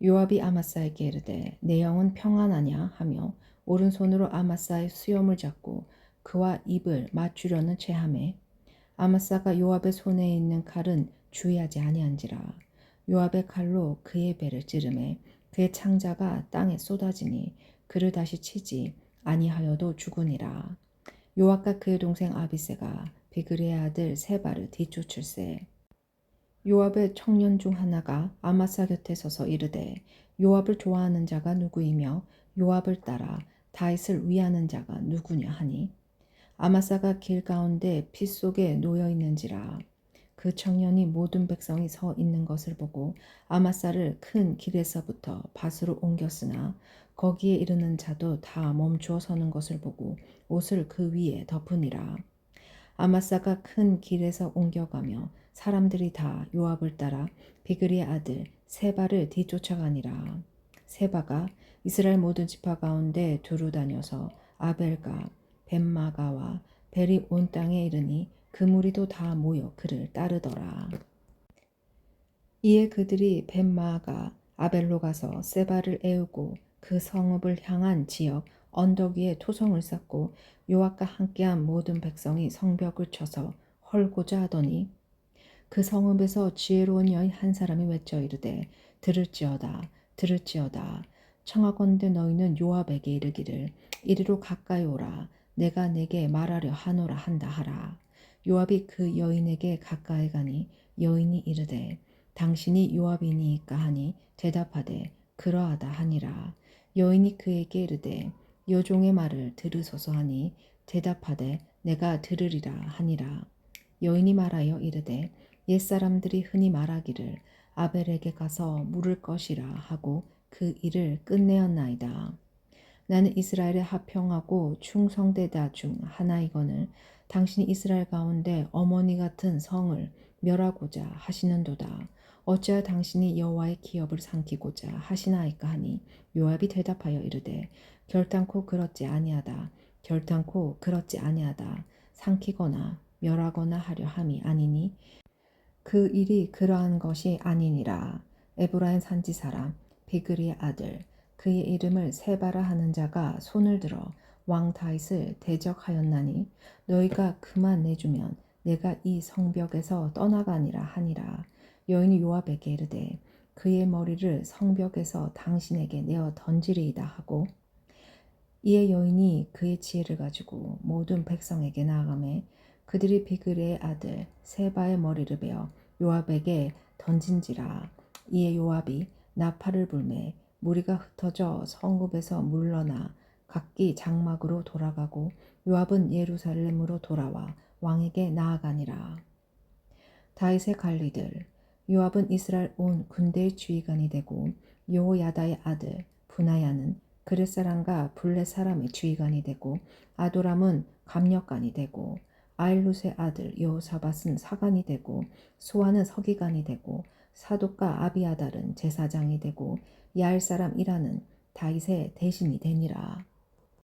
요압이 아마사에게 이르되 내 영은 평안하냐 하며 오른손으로 아마사의 수염을 잡고 그와 입을 맞추려는 체함에 아마사가 요압의 손에 있는 칼은 주의하지 아니한지라. 요압의 칼로 그의 배를 찌르매 그의 창자가 땅에 쏟아지니 그를 다시 치지 아니하여도 죽으니라. 요압과 그의 동생 아비새가 비그리의 아들 세바를 뒤쫓을세. 요압의 청년 중 하나가 아마사 곁에 서서 이르되 요압을 좋아하는 자가 누구이며 요압을 따라 다윗을 위하는 자가 누구냐 하니 아마사가 길 가운데 피 속에 놓여 있는지라. 그 청년이 모든 백성이 서 있는 것을 보고 아마사를 큰 길에서부터 밭으로 옮겼으나 거기에 이르는 자도 다 멈추어 서는 것을 보고 옷을 그 위에 덮으니라. 아마사가 큰 길에서 옮겨가며 사람들이 다 요압을 따라 비그리의 아들 세바를 뒤쫓아가니라. 세바가 이스라엘 모든 지파 가운데 두루 다녀서 아벨과 벤마가와 벨이 온 땅에 이르니 그 무리도 다 모여 그를 따르더라. 이에 그들이 벤마가 아벨로 가서 세바를 애우고 그 성읍을 향한 지역 언덕 위에 토성을 쌓고 요압과 함께한 모든 백성이 성벽을 쳐서 헐고자 하더니 그 성읍에서 지혜로운 여인 한 사람이 외쳐 이르되 들을지어다 들을지어다 청하건대 너희는 요압에게 이르기를 이리로 가까이 오라 내가 내게 말하려 하노라 한다 하라. 요압이 그 여인에게 가까이 가니 여인이 이르되 당신이 요압이니이까 하니 대답하되 그러하다 하니라. 여인이 그에게 이르되 여종의 말을 들으소서 하니 대답하되 내가 들으리라 하니라. 여인이 말하여 이르되 옛사람들이 흔히 말하기를 아벨에게 가서 물을 것이라 하고 그 일을 끝내었나이다. 나는 이스라엘에 합평하고 충성되다 중 하나이거늘 당신이 이스라엘 가운데 어머니 같은 성을 멸하고자 하시는도다. 어찌하여 당신이 여호와의 기업을 삼키고자 하시나이까 하니 요압이 대답하여 이르되 결단코 그렇지 아니하다. 결단코 그렇지 아니하다. 삼키거나 멸하거나 하려 함이 아니니 그 일이 그러한 것이 아니니라. 에브라임 산지 사람 비그리의 아들 그의 이름을 세바라 하는 자가 손을 들어 왕 다윗을 대적하였나니 너희가 그만 내주면 내가 이 성벽에서 떠나가니라 하니라. 여인이 요압에게 이르되 그의 머리를 성벽에서 당신에게 내어 던지리이다 하고 이에 여인이 그의 지혜를 가지고 모든 백성에게 나아가매 그들이 비그레의 아들 세바의 머리를 베어 요압에게 던진지라. 이에 요압이 나팔을 불매 무리가 흩어져 성읍에서 물러나 각기 장막으로 돌아가고 요압은 예루살렘으로 돌아와 왕에게 나아가니라. 다윗의 관리들 요압은 이스라엘 온 군대의 지휘관이 되고 여호야다의 아들 분하야는 그렛 사람과 블렛 사람의 지휘관이 되고 아도람은 감력관이 되고 아일룻의 아들 여호사밧은 사관이 되고 소아는 서기관이 되고 사독과 아비아달은 제사장이 되고 야알 사람 이라는 다윗의 대신이 되니라.